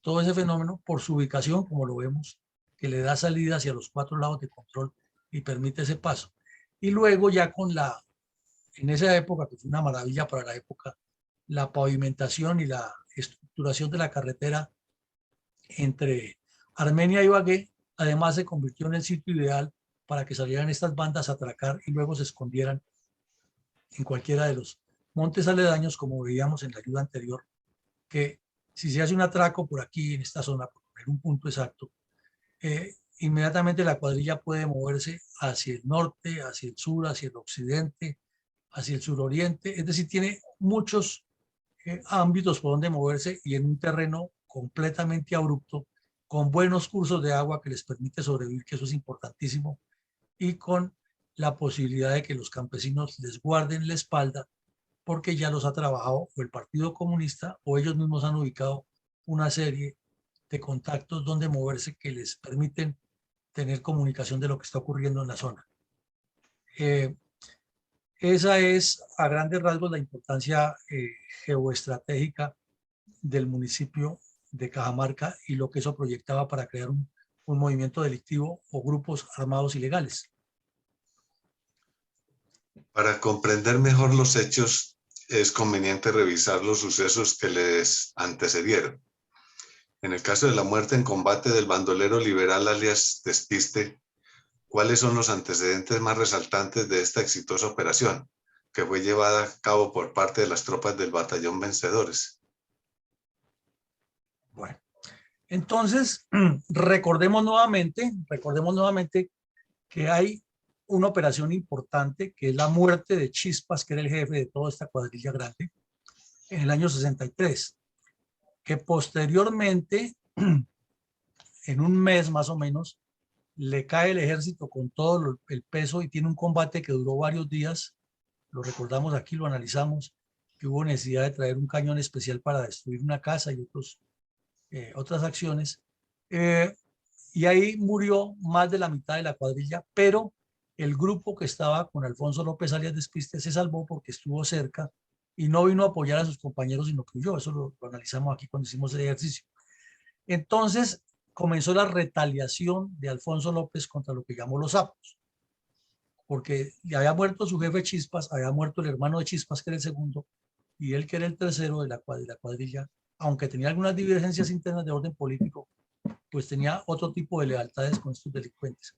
todo ese fenómeno por su ubicación, como lo vemos, que le da salida hacia los 4 lados de control y permite ese paso. Y luego ya en esa época, que fue una maravilla para la época, la pavimentación y la estructuración de la carretera entre Armenia y Ibagué, además se convirtió en el sitio ideal para que salieran estas bandas a atracar y luego se escondieran en cualquiera de los montes aledaños, como veíamos en la ayuda anterior, que si se hace un atraco por aquí, en esta zona, por poner un punto exacto, inmediatamente la cuadrilla puede moverse hacia el norte, hacia el sur, hacia el occidente, hacia el suroriente, es decir, tiene muchos ámbitos por donde moverse y en un terreno completamente abrupto, con buenos cursos de agua que les permite sobrevivir, que eso es importantísimo, y con la posibilidad de que los campesinos les guarden la espalda porque ya los ha trabajado o el Partido Comunista o ellos mismos han ubicado una serie de contactos donde moverse que les permiten tener comunicación de lo que está ocurriendo en la zona. Esa es a grandes rasgos la importancia geoestratégica del municipio de Cajamarca y lo que eso proyectaba para crear un movimiento delictivo o grupos armados ilegales. Para comprender mejor los hechos, es conveniente revisar los sucesos que les antecedieron. En el caso de la muerte en combate del bandolero liberal alias Despiste, ¿cuáles son los antecedentes más resaltantes de esta exitosa operación, que fue llevada a cabo por parte de las tropas del batallón Vencedores? Bueno, entonces recordemos nuevamente que hay una operación importante que es la muerte de Chispas, que era el jefe de toda esta cuadrilla grande, en el año 63, que posteriormente, en un mes más o menos, le cae el ejército con todo el peso y tiene un combate que duró varios días. Lo recordamos aquí, lo analizamos, que hubo necesidad de traer un cañón especial para destruir una casa y otras acciones. Y ahí murió más de la mitad de la cuadrilla, pero el grupo que estaba con Alfonso López alias Despiste se salvó porque estuvo cerca y no vino a apoyar a sus compañeros, sino que huyó. Eso lo analizamos aquí cuando hicimos el ejercicio. Entonces comenzó la retaliación de Alfonso López contra lo que llamó los sapos, porque ya había muerto su jefe Chispas, había muerto el hermano de Chispas, que era el segundo, y él, que era el tercero de la cuadrilla, aunque tenía algunas divergencias internas de orden político, pues tenía otro tipo de lealtades con estos delincuentes.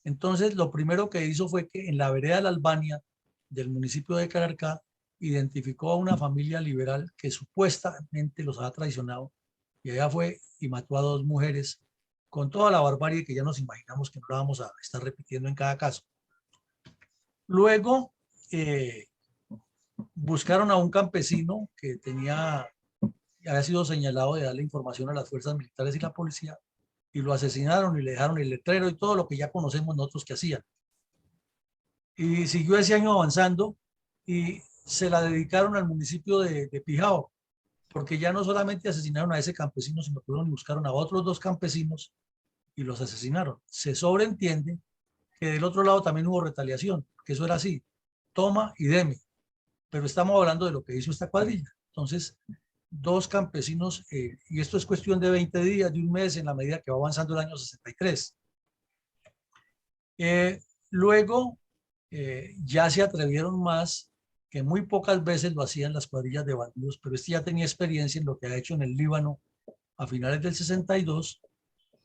Entonces, lo primero que hizo fue que en la vereda de la Albania del municipio de Calarcá identificó a una familia liberal que supuestamente los había traicionado, y allá fue y mató a 2 mujeres con toda la barbarie que ya nos imaginamos que no la vamos a estar repitiendo en cada caso. Luego buscaron a un campesino que había sido señalado de darle información a las fuerzas militares y la policía, y lo asesinaron y le dejaron el letrero y todo lo que ya conocemos nosotros que hacían. Y siguió ese año avanzando y se la dedicaron al municipio de Pijao, porque ya no solamente asesinaron a ese campesino, sino que fueron y buscaron a otros 2 campesinos y los asesinaron. Se sobreentiende que del otro lado también hubo retaliación, que eso era así, toma y deme, pero estamos hablando de lo que hizo esta cuadrilla. Entonces, 2 campesinos, y esto es cuestión de 20 días, de un mes, en la medida que va avanzando el año 63. Luego, ya se atrevieron más, que muy pocas veces lo hacían las cuadrillas de bandidos, pero este ya tenía experiencia en lo que ha hecho en el Líbano a finales del 62,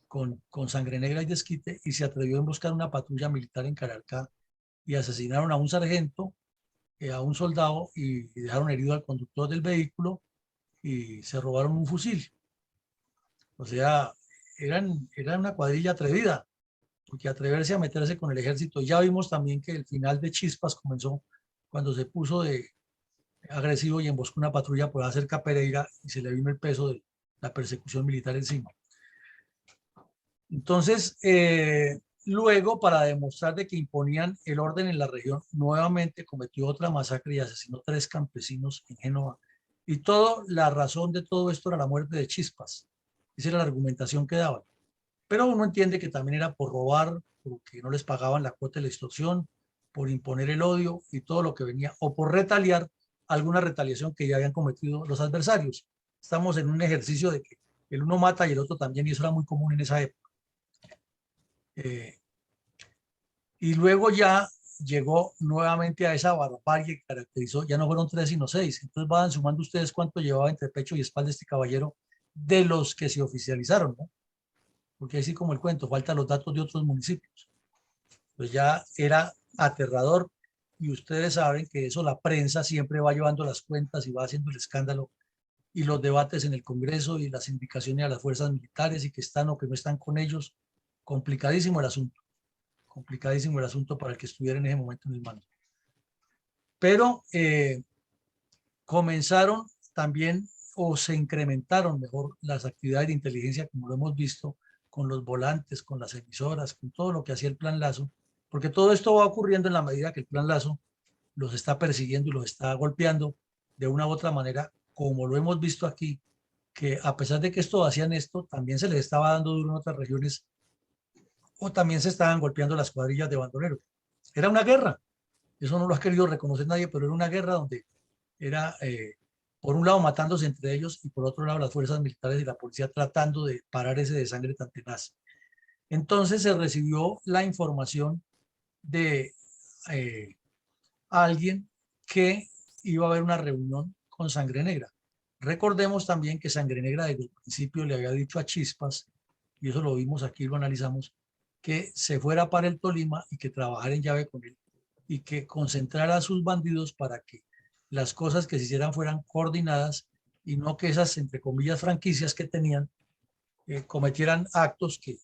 con Sangre Negra y Desquite, y se atrevió a buscar una patrulla militar en Calarcá y asesinaron a un sargento, a un soldado, y dejaron herido al conductor del vehículo y se robaron un fusil. O sea, eran una cuadrilla atrevida. porque atreverse a meterse con el ejército, ya vimos también que el final de Chispas comenzó cuando se puso de agresivo y emboscó una patrulla por cerca a Pereira y se le vino el peso de la persecución militar encima. Entonces, luego, para demostrar de que imponían el orden en la región, nuevamente cometió otra masacre y asesinó 3 campesinos en Génova. Y la razón de todo esto era la muerte de Chispas. Esa era la argumentación que daban. Pero uno entiende que también era por robar, porque no les pagaban la cuota de la extorsión, por imponer el odio y todo lo que venía, o por retaliar alguna retaliación que ya habían cometido los adversarios. Estamos en un ejercicio de que el uno mata y el otro también, y eso era muy común en esa época. Y luego ya llegó nuevamente a esa barbarie que caracterizó, ya no fueron 3 sino 6. Entonces van sumando ustedes cuánto llevaba entre pecho y espalda este caballero de los que se oficializaron, ¿no? Porque así como el cuento, faltan los datos de otros municipios. Pues ya era aterrador, y ustedes saben que eso la prensa siempre va llevando las cuentas y va haciendo el escándalo y los debates en el Congreso y las indicaciones a las fuerzas militares y que están o que no están con ellos. Complicadísimo el asunto. Complicadísimo el asunto para el que estuviera en ese momento en el mando. Pero comenzaron también, o se incrementaron mejor, las actividades de inteligencia, como lo hemos visto, con los volantes, con las emisoras, con todo lo que hacía el Plan Lazo, porque todo esto va ocurriendo en la medida que el Plan Lazo los está persiguiendo y los está golpeando de una u otra manera, como lo hemos visto aquí, que a pesar de que hacían esto, también se les estaba dando duro en otras regiones, o también se estaban golpeando las cuadrillas de bandoleros. Era una guerra, eso no lo ha querido reconocer nadie, pero era una guerra donde era, por un lado, matándose entre ellos, y por otro lado, las fuerzas militares y la policía tratando de parar ese desangre tan tenaz. Entonces se recibió la información de alguien que iba a haber una reunión con Sangre Negra. Recordemos también que Sangre Negra desde el principio le había dicho a Chispas, y eso lo vimos aquí, lo analizamos, que se fuera para el Tolima y que trabajara en llave con él y que concentrara a sus bandidos para que las cosas que se hicieran fueran coordinadas y no que esas, entre comillas, franquicias que tenían cometieran actos que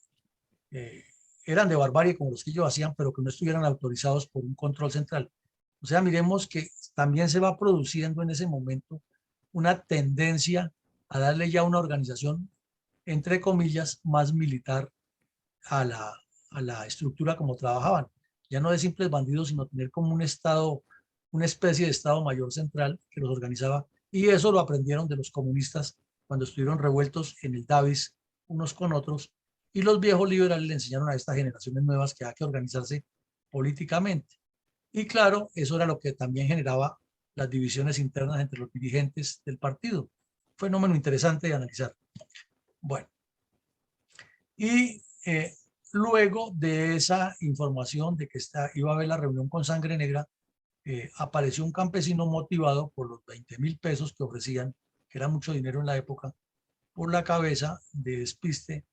eran de barbarie como los que ellos hacían, pero que no estuvieran autorizados por un control central. O sea, miremos que también se va produciendo en ese momento una tendencia a darle ya una organización, entre comillas, más militar a la estructura como trabajaban. Ya no de simples bandidos, sino tener como un estado, una especie de estado mayor central que los organizaba. Y eso lo aprendieron de los comunistas cuando estuvieron revueltos en el Davis unos con otros. Y los viejos liberales le enseñaron a estas generaciones nuevas que hay que organizarse políticamente. Y claro, eso era lo que también generaba las divisiones internas entre los dirigentes del partido. Fenómeno interesante de analizar. Bueno, y luego de esa información de que iba a haber la reunión con Sangre Negra, apareció un campesino motivado por los 20.000 pesos que ofrecían, que era mucho dinero en la época, por la cabeza de Despiste,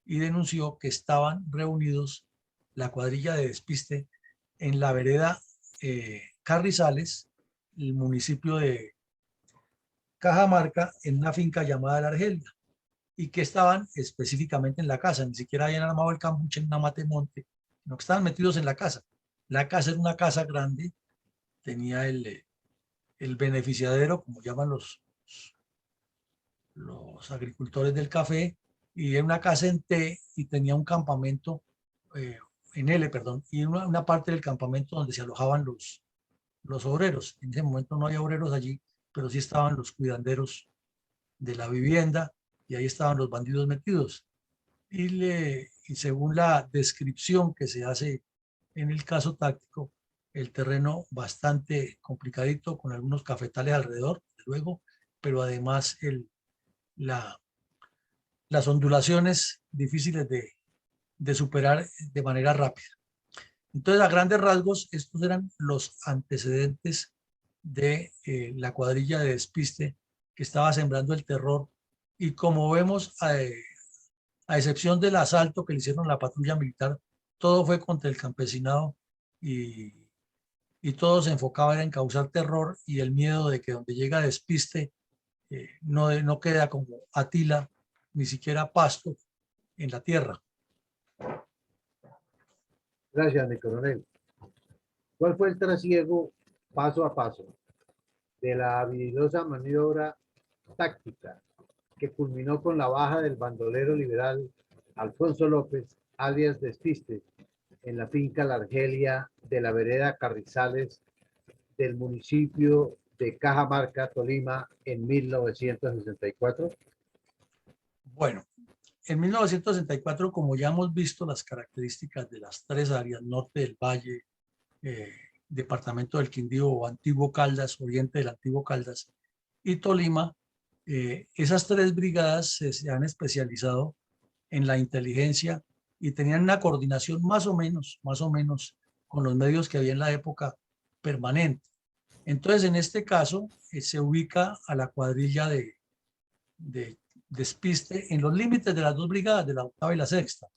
y denunció que estaban reunidos la cuadrilla de Despiste en la vereda Carrizales, el municipio de Cajamarca, en una finca llamada La Argelia, y que estaban específicamente en la casa, ni siquiera habían armado el cambuche en una matemonte, sino que estaban metidos en la casa. La casa era una casa grande, tenía el beneficiadero, como llaman los agricultores del café, y era una casa en T, y tenía un campamento, en L, perdón, y una parte del campamento donde se alojaban los obreros. En ese momento no había obreros allí, pero sí estaban los cuidanderos de la vivienda, y ahí estaban los bandidos metidos. Y según la descripción que se hace en el caso táctico, el terreno bastante complicadito, con algunos cafetales alrededor, luego, pero además las ondulaciones difíciles de superar de manera rápida. Entonces, a grandes rasgos, estos eran los antecedentes de la cuadrilla de Despiste que estaba sembrando el terror. Y como vemos, a excepción del asalto que le hicieron a la patrulla militar, todo fue contra el campesinado, y todo se enfocaba en causar terror y el miedo de que donde llega Despiste no queda como Atila, ni siquiera pasto en la tierra. Gracias, mi coronel. ¿Cuál fue el trasiego paso a paso de la habilidosa maniobra táctica que culminó con la baja del bandolero liberal Alfonso López, alias Despiste, en la finca La Argelia de la vereda Carrizales del municipio de Cajamarca, Tolima, en 1964? Bueno, en 1964, como ya hemos visto las características de las tres áreas, norte del Valle, departamento del Quindío o Antiguo Caldas, oriente del Antiguo Caldas y Tolima, esas tres brigadas se han especializado en la inteligencia y tenían una coordinación más o menos con los medios que había en la época permanente. Entonces, en este caso, se ubica a la cuadrilla de Despiste en los límites de las dos brigadas, de la octava y la sexta.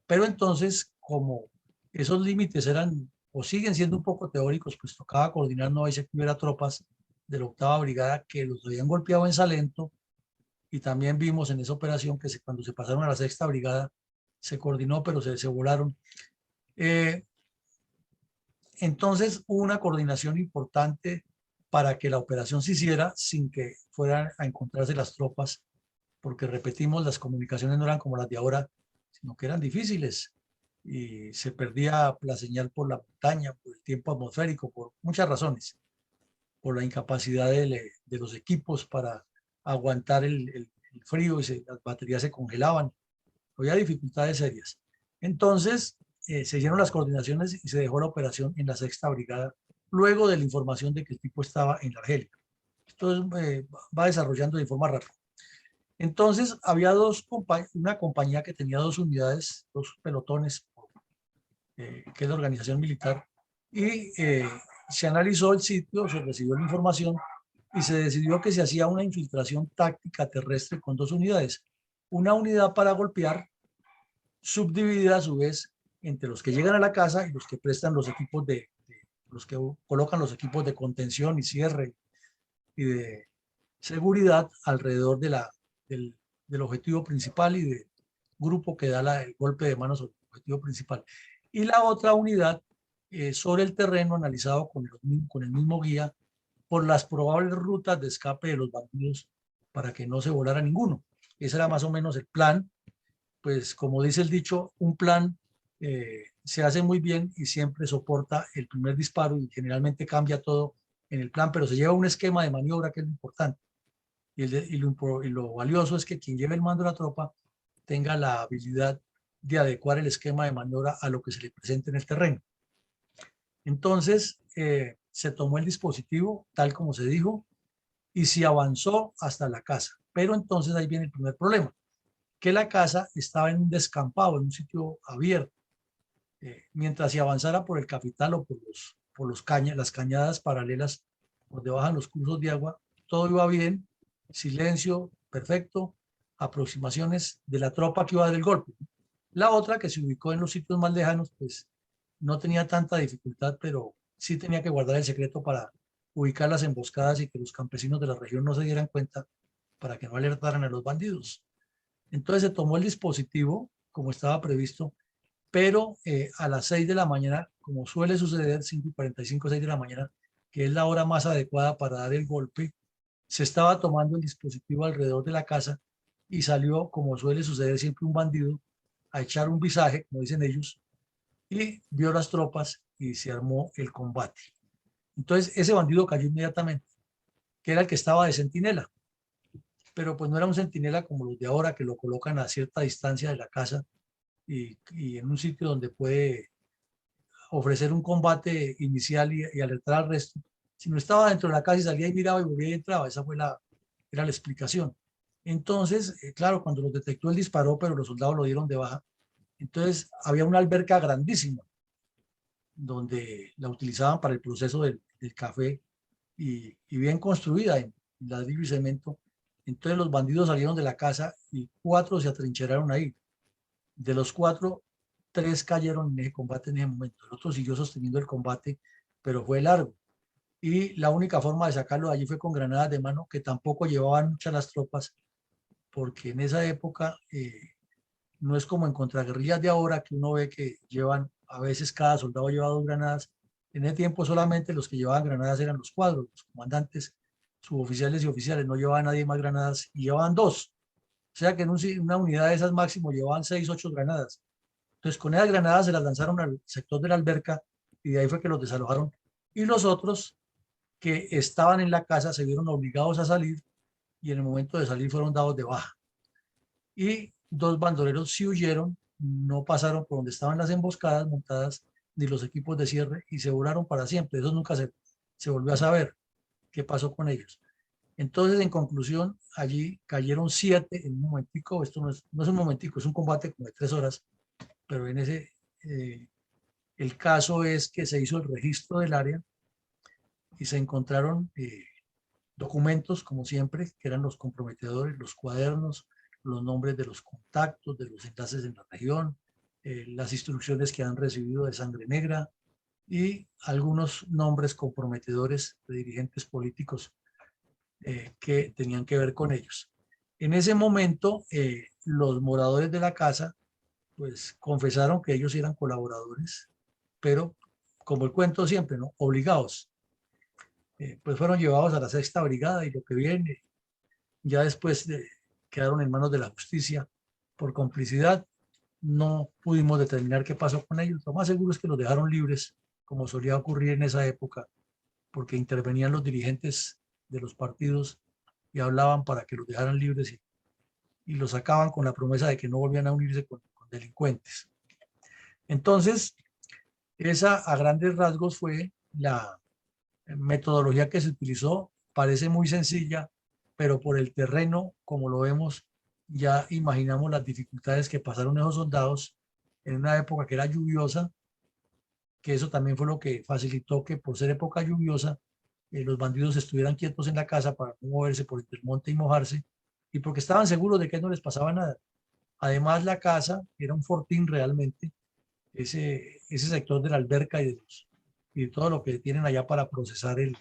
Pero entonces, como esos límites eran o siguen siendo un poco teóricos, pues tocaba coordinar, no que hubiera tropas de la octava brigada que los habían golpeado en Salento, y también vimos en esa operación que cuando se pasaron a la sexta brigada se coordinó, pero se volaron. Entonces hubo una coordinación importante para que la operación se hiciera sin que fueran a encontrarse las tropas, porque repetimos, las comunicaciones no eran como las de ahora, sino que eran difíciles y se perdía la señal por la montaña, por el tiempo atmosférico, por muchas razones, por la incapacidad de los equipos para aguantar el frío y las baterías se congelaban. Había dificultades serias. Entonces se hicieron las coordinaciones y se dejó la operación en la sexta brigada, luego de la información de que el tipo estaba en la Argelia. Esto va desarrollando de forma rápida. Entonces había una compañía que tenía dos unidades, dos pelotones, que es la organización militar, y se analizó el sitio, se recibió la información y se decidió que se hacía una infiltración táctica terrestre con dos unidades. Una unidad para golpear, subdividida a su vez entre los que llegan a la casa y los que prestan los equipos los que colocan los equipos de contención y cierre y de seguridad alrededor del objetivo principal y del grupo que da el golpe de mano sobre el objetivo principal. Y la otra unidad sobre el terreno analizado con el mismo guía por las probables rutas de escape de los bandidos para que no se volara ninguno. Ese era más o menos el plan. Pues como dice el dicho, un plan se hace muy bien y siempre soporta el primer disparo y generalmente cambia todo en el plan, pero se lleva un esquema de maniobra que es lo importante. Y lo valioso es que quien lleve el mando de la tropa tenga la habilidad de adecuar el esquema de maniobra a lo que se le presente en el terreno. Entonces, se tomó el dispositivo tal como se dijo y se avanzó hasta la casa. Pero entonces ahí viene el primer problema, que la casa estaba en un descampado, en un sitio abierto. Mientras se avanzara por el capital o por las cañadas paralelas donde bajan los cursos de agua, todo iba bien, silencio perfecto, aproximaciones de la tropa que iba a dar el golpe. La otra, que se ubicó en los sitios más lejanos, pues no tenía tanta dificultad, pero sí tenía que guardar el secreto para ubicar las emboscadas y que los campesinos de la región no se dieran cuenta para que no alertaran a los bandidos. Entonces se tomó el dispositivo como estaba previsto, pero a las 6 de la mañana, como suele suceder, 5:45, 6 de la mañana, que es la hora más adecuada para dar el golpe, se estaba tomando el dispositivo alrededor de la casa y salió, como suele suceder siempre, un bandido a echar un visaje, como dicen ellos, y vio las tropas y se armó el combate. Entonces ese bandido cayó inmediatamente, que era el que estaba de centinela, pero pues no era un centinela como los de ahora, que lo colocan a cierta distancia de la casa y en un sitio donde puede ofrecer un combate inicial y alertar al resto. Si no estaba dentro de la casa y salía y miraba y volvía y entraba, esa era la explicación. Entonces, claro, cuando los detectó, él disparó, pero los soldados lo dieron de baja. Entonces, había una alberca grandísima donde la utilizaban para el proceso del café y bien construida en ladrillo y cemento. Entonces, los bandidos salieron de la casa y 4 se atrincheraron ahí. De los 4, 3 cayeron en ese combate en ese momento. El otro siguió sosteniendo el combate, pero fue largo. Y la única forma de sacarlo de allí fue con granadas de mano, que tampoco llevaban muchas las tropas, porque en esa época no es como en contraguerrillas de ahora, que uno ve que llevan a veces cada soldado llevaba 2 granadas. En ese tiempo solamente los que llevaban granadas eran los cuadros, los comandantes, suboficiales y oficiales, no llevaba nadie más granadas y llevaban 2. O sea que en una unidad de esas máximo llevaban 6, 8 granadas. Entonces con esas granadas se las lanzaron al sector de la alberca y de ahí fue que los desalojaron. Y los otros que estaban en la casa se vieron obligados a salir y en el momento de salir fueron dados de baja. Y 2 bandoleros sí huyeron, no pasaron por donde estaban las emboscadas montadas ni los equipos de cierre y se volaron para siempre. Eso nunca se volvió a saber qué pasó con ellos. Entonces, en conclusión, allí cayeron 7 en un momentico. Esto no es un momentico, es un combate como de 3 horas, pero en ese, el caso es que se hizo el registro del área y se encontraron documentos, como siempre, que eran los comprometedores, los cuadernos, los nombres de los contactos, de los enlaces en la región, las instrucciones que han recibido de Sangre Negra y algunos nombres comprometedores de dirigentes políticos que tenían que ver con ellos. En ese momento, los moradores de la casa pues confesaron que ellos eran colaboradores, pero como el cuento siempre, ¿no? Obligados. Pues fueron llevados a la 6ª Brigada y lo que viene, ya después quedaron en manos de la justicia por complicidad. No pudimos determinar qué pasó con ellos. Lo más seguro es que los dejaron libres, como solía ocurrir en esa época, porque intervenían los dirigentes de los partidos y hablaban para que los dejaran libres y los sacaban con la promesa de que no volvían a unirse con delincuentes. Entonces, esa a grandes rasgos fue la metodología que se utilizó. Parece muy sencilla, pero por el terreno, como lo vemos, ya imaginamos las dificultades que pasaron esos soldados en una época que era lluviosa, que eso también fue lo que facilitó que por ser época lluviosa, los bandidos estuvieran quietos en la casa para no moverse por el monte y mojarse, y porque estaban seguros de que no les pasaba nada. Además, la casa era un fortín realmente, ese sector de la alberca y de todo lo que tienen allá para procesar el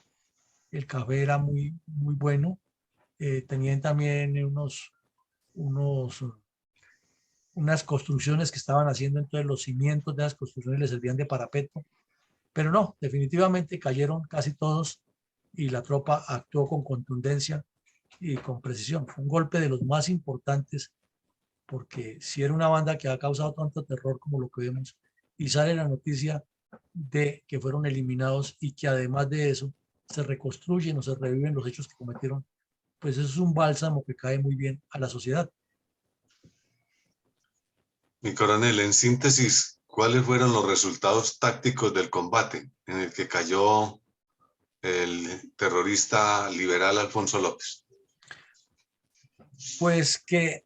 café era muy, muy bueno. Tenían también unas construcciones que estaban haciendo, entonces los cimientos de las construcciones les servían de parapeto, pero no, definitivamente cayeron casi todos y la tropa actuó con contundencia y con precisión. Fue un golpe de los más importantes porque si era una banda que ha causado tanto terror como lo que vemos y sale la noticia de que fueron eliminados y que además de eso se reconstruyen o se reviven los hechos que cometieron, pues eso es un bálsamo que cae muy bien a la sociedad. Mi coronel, en síntesis, ¿cuáles fueron los resultados tácticos del combate en el que cayó el terrorista liberal Alfonso López? Pues que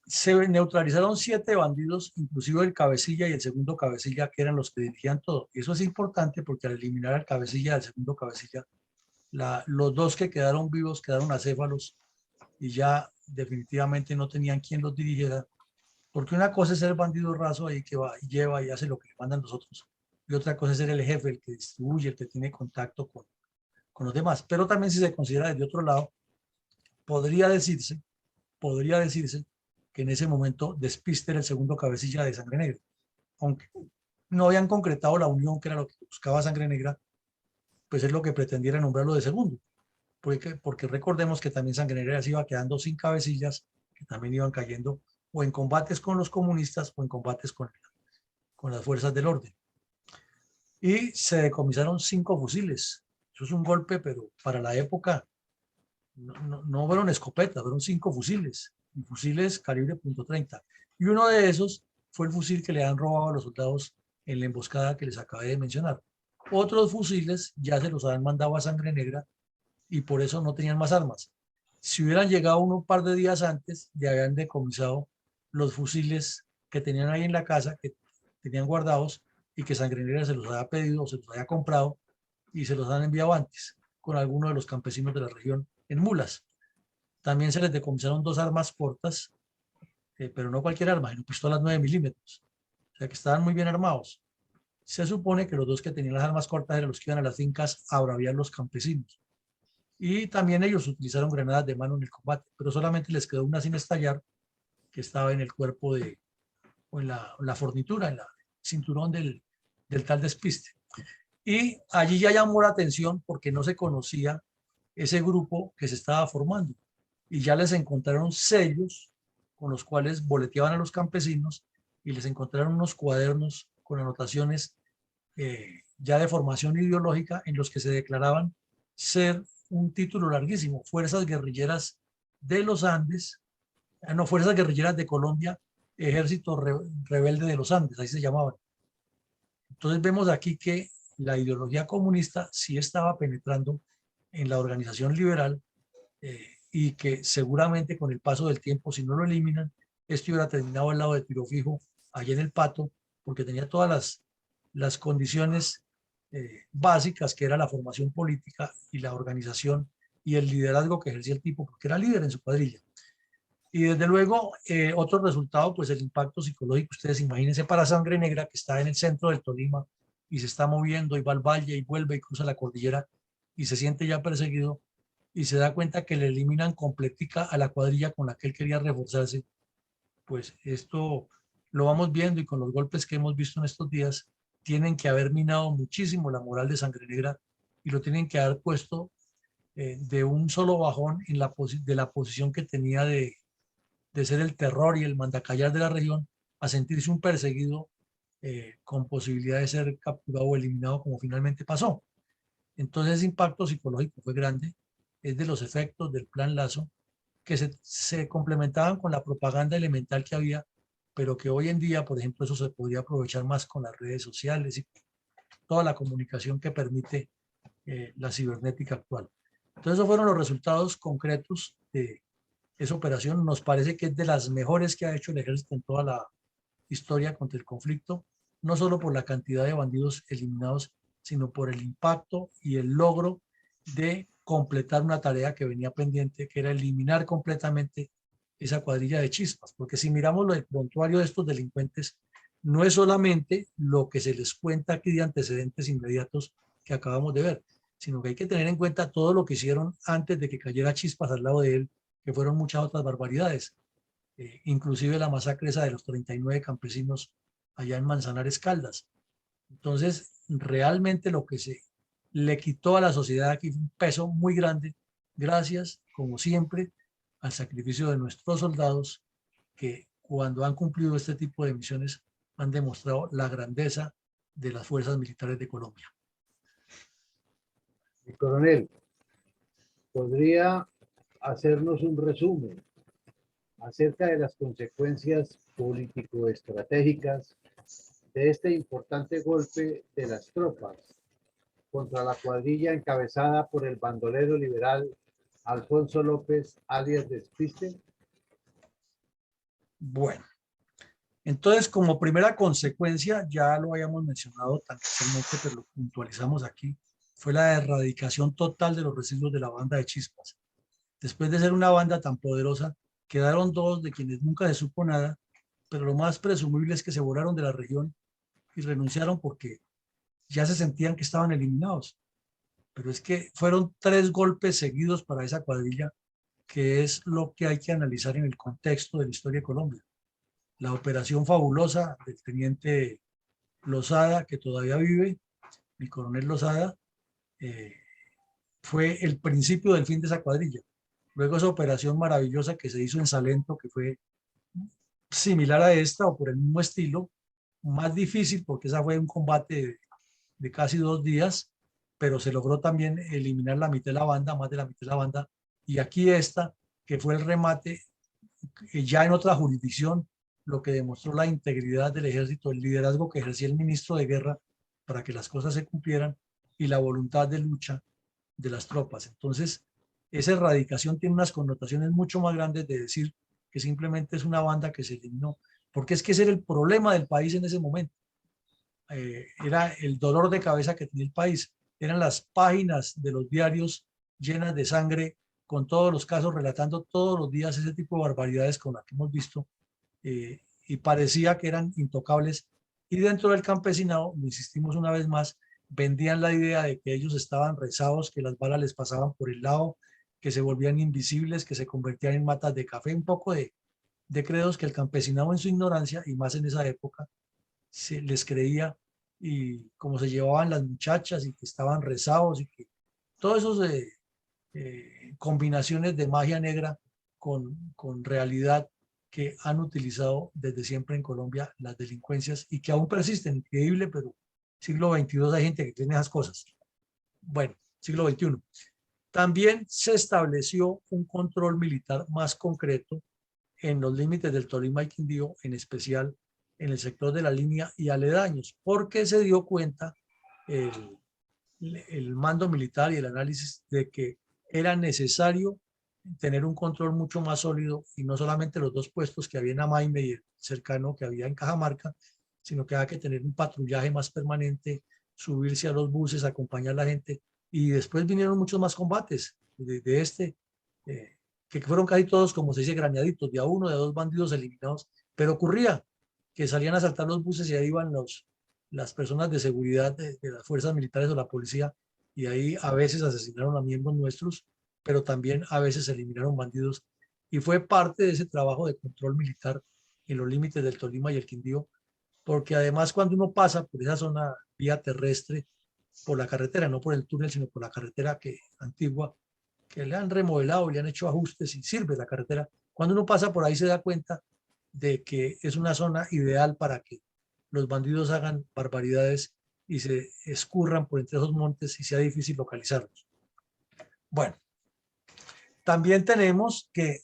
se neutralizaron 7 bandidos, inclusive el cabecilla y el segundo cabecilla, que eran los que dirigían todo. Y eso es importante porque al eliminar al cabecilla y al segundo cabecilla, los 2 que quedaron vivos quedaron acéfalos y ya definitivamente no tenían quien los dirigiera, porque una cosa es ser bandido raso ahí que va y lleva y hace lo que le mandan los otros, y otra cosa es ser el jefe, el que distribuye, el que tiene contacto con los demás. Pero también si se considera desde otro lado, podría decirse que en ese momento Despiste era el segundo cabecilla de Sangre Negra, aunque no habían concretado la unión que era lo que buscaba Sangre Negra, pues es lo que pretendiera nombrarlo de segundo, porque recordemos que también Sangre Negra se iba quedando sin cabecillas, que también iban cayendo o en combates con los comunistas o en combates con las fuerzas del orden. Y se decomisaron 5 fusiles. Eso es un golpe, pero para la época no fueron escopetas, fueron 5 fusiles, y fusiles calibre .30. Y uno de esos fue el fusil que le han robado a los soldados en la emboscada que les acabé de mencionar. Otros fusiles ya se los habían mandado a Sangre Negra y por eso no tenían más armas. Si hubieran llegado un par de días antes, ya habían decomisado los fusiles que tenían ahí en la casa, que tenían guardados y que Sangre Negra se los había pedido o se los había comprado y se los han enviado antes con algunos de los campesinos de la región en mulas. También se les decomisaron 2 armas cortas, pero no cualquier arma, sino pistolas 9 milímetros, o sea que estaban muy bien armados. Se supone que los 2 que tenían las armas cortas eran los que iban a las fincas a braviar los campesinos. Y también ellos utilizaron granadas de mano en el combate, pero solamente les quedó una sin estallar, que estaba en el cuerpo o en la fornitura, en el cinturón del del tal despiste. Y allí ya llamó la atención porque no se conocía ese grupo que se estaba formando y ya les encontraron sellos con los cuales boleteaban a los campesinos y les encontraron unos cuadernos con anotaciones ya de formación ideológica en los que se declaraban ser un título larguísimo, Fuerzas Guerrilleras de los Andes, no, Fuerzas Guerrilleras de Colombia, Ejército Rebelde de los Andes, así se llamaban. Entonces vemos aquí que la ideología comunista sí estaba penetrando en la organización liberal y que seguramente con el paso del tiempo, si no lo eliminan, esto hubiera terminado al lado de Tiro Fijo, allá en el Pato, porque tenía todas las condiciones básicas, que era la formación política y la organización y el liderazgo que ejercía el tipo, porque era líder en su cuadrilla. Y desde luego, otro resultado, pues el impacto psicológico. Ustedes imagínense para Sangre Negra, que está en el centro del Tolima y se está moviendo y va al valle y vuelve y cruza la cordillera y se siente ya perseguido y se da cuenta que le eliminan completica a la cuadrilla con la que él quería reforzarse. Pues esto lo vamos viendo y con los golpes que hemos visto en estos días, tienen que haber minado muchísimo la moral de Sangre Negra y lo tienen que haber puesto de un solo bajón en de la posición que tenía de ser el terror y el mandacallar de la región, a sentirse un perseguido con posibilidad de ser capturado o eliminado, como finalmente pasó. Entonces ese impacto psicológico fue grande, es de los efectos del Plan Lazo, que se complementaban con la propaganda elemental que había, pero que hoy en día, por ejemplo, eso se podría aprovechar más con las redes sociales y toda la comunicación que permite la cibernética actual. Entonces esos fueron los resultados concretos de esa operación. Nos parece que es de las mejores que ha hecho el ejército en toda la historia contra el conflicto, no solo por la cantidad de bandidos eliminados, sino por el impacto y el logro de completar una tarea que venía pendiente, que era eliminar completamente esa cuadrilla de chispas. Porque si miramos lo del prontuario de estos delincuentes, no es solamente lo que se les cuenta aquí de antecedentes inmediatos que acabamos de ver, sino que hay que tener en cuenta todo lo que hicieron antes de que cayera Chispas al lado de él, que fueron muchas otras barbaridades, inclusive la masacre esa de los 39 campesinos allá en Manzanares, Caldas. Entonces, realmente lo que se le quitó a la sociedad aquí fue un peso muy grande, gracias, como siempre, al sacrificio de nuestros soldados, que cuando han cumplido este tipo de misiones han demostrado la grandeza de las fuerzas militares de Colombia. Mi coronel, ¿podría hacernos un resumen acerca de las consecuencias político-estratégicas de este importante golpe de las tropas contra la cuadrilla encabezada por el bandolero liberal Alfonso López, alias Despiste? Bueno, entonces como primera consecuencia, ya lo habíamos mencionado tangibilmente, pero lo puntualizamos aquí, fue la erradicación total de los residuos de la banda de Chispas. Después de ser una banda tan poderosa, quedaron dos de quienes nunca se supo nada, pero lo más presumible es que se volaron de la región y renunciaron porque ya se sentían que estaban eliminados. Pero es que fueron 3 golpes seguidos para esa cuadrilla, que es lo que hay que analizar en el contexto de la historia de Colombia. La operación fabulosa del teniente Lozada, que todavía vive, el coronel Lozada, fue el principio del fin de esa cuadrilla. Luego esa operación maravillosa que se hizo en Salento, que fue similar a esta o por el mismo estilo, más difícil porque esa fue un combate de casi 2 días, pero se logró también eliminar la mitad de la banda, más de la mitad de la banda. Y aquí esta, que fue el remate, ya en otra jurisdicción, lo que demostró la integridad del ejército, el liderazgo que ejercía el ministro de guerra para que las cosas se cumplieran y la voluntad de lucha de las tropas. Entonces, esa erradicación tiene unas connotaciones mucho más grandes de decir que simplemente es una banda que se eliminó, porque es que ese era el problema del país en ese momento. Era el dolor de cabeza que tenía el país, eran las páginas de los diarios llenas de sangre, con todos los casos relatando todos los días ese tipo de barbaridades con las que hemos visto, y parecía que eran intocables. Y dentro del campesinado, lo insistimos una vez más, vendían la idea de que ellos estaban rezados, que las balas les pasaban por el lado, que se volvían invisibles, que se convertían en matas de café, un poco de credos que el campesinado en su ignorancia, y más en esa época, se les creía y cómo se llevaban las muchachas y que estaban rezados y que todos esos combinaciones de magia negra con realidad que han utilizado desde siempre en Colombia las delincuencias y que aún persisten. Increíble, pero siglo XXII hay gente que tiene esas cosas. Bueno, siglo XXI. También se estableció un control militar más concreto en los límites del Tolima y Quindío, en especial en el sector de la línea y aledaños, porque se dio cuenta el, el mando militar y el análisis de que era necesario tener un control mucho más sólido y no solamente los dos puestos que había en Amaime y el cercano que había en Cajamarca, sino que había que tener un patrullaje más permanente, subirse a los buses, acompañar a la gente. Y después vinieron muchos más combates de este, que fueron casi todos, como se dice, graneaditos, de a uno, de a dos bandidos eliminados. Pero ocurría que salían a saltar los buses y ahí iban las personas de seguridad de las fuerzas militares o la policía, y ahí a veces asesinaron a miembros nuestros, pero también a veces eliminaron bandidos. Y fue parte de ese trabajo de control militar en los límites del Tolima y el Quindío, porque además cuando uno pasa por esa zona vía terrestre, por la carretera, no por el túnel, sino por la carretera antigua, que le han remodelado, le han hecho ajustes y sirve la carretera. Cuando uno pasa por ahí se da cuenta de que es una zona ideal para que los bandidos hagan barbaridades y se escurran por entre esos montes y sea difícil localizarlos. Bueno, también tenemos que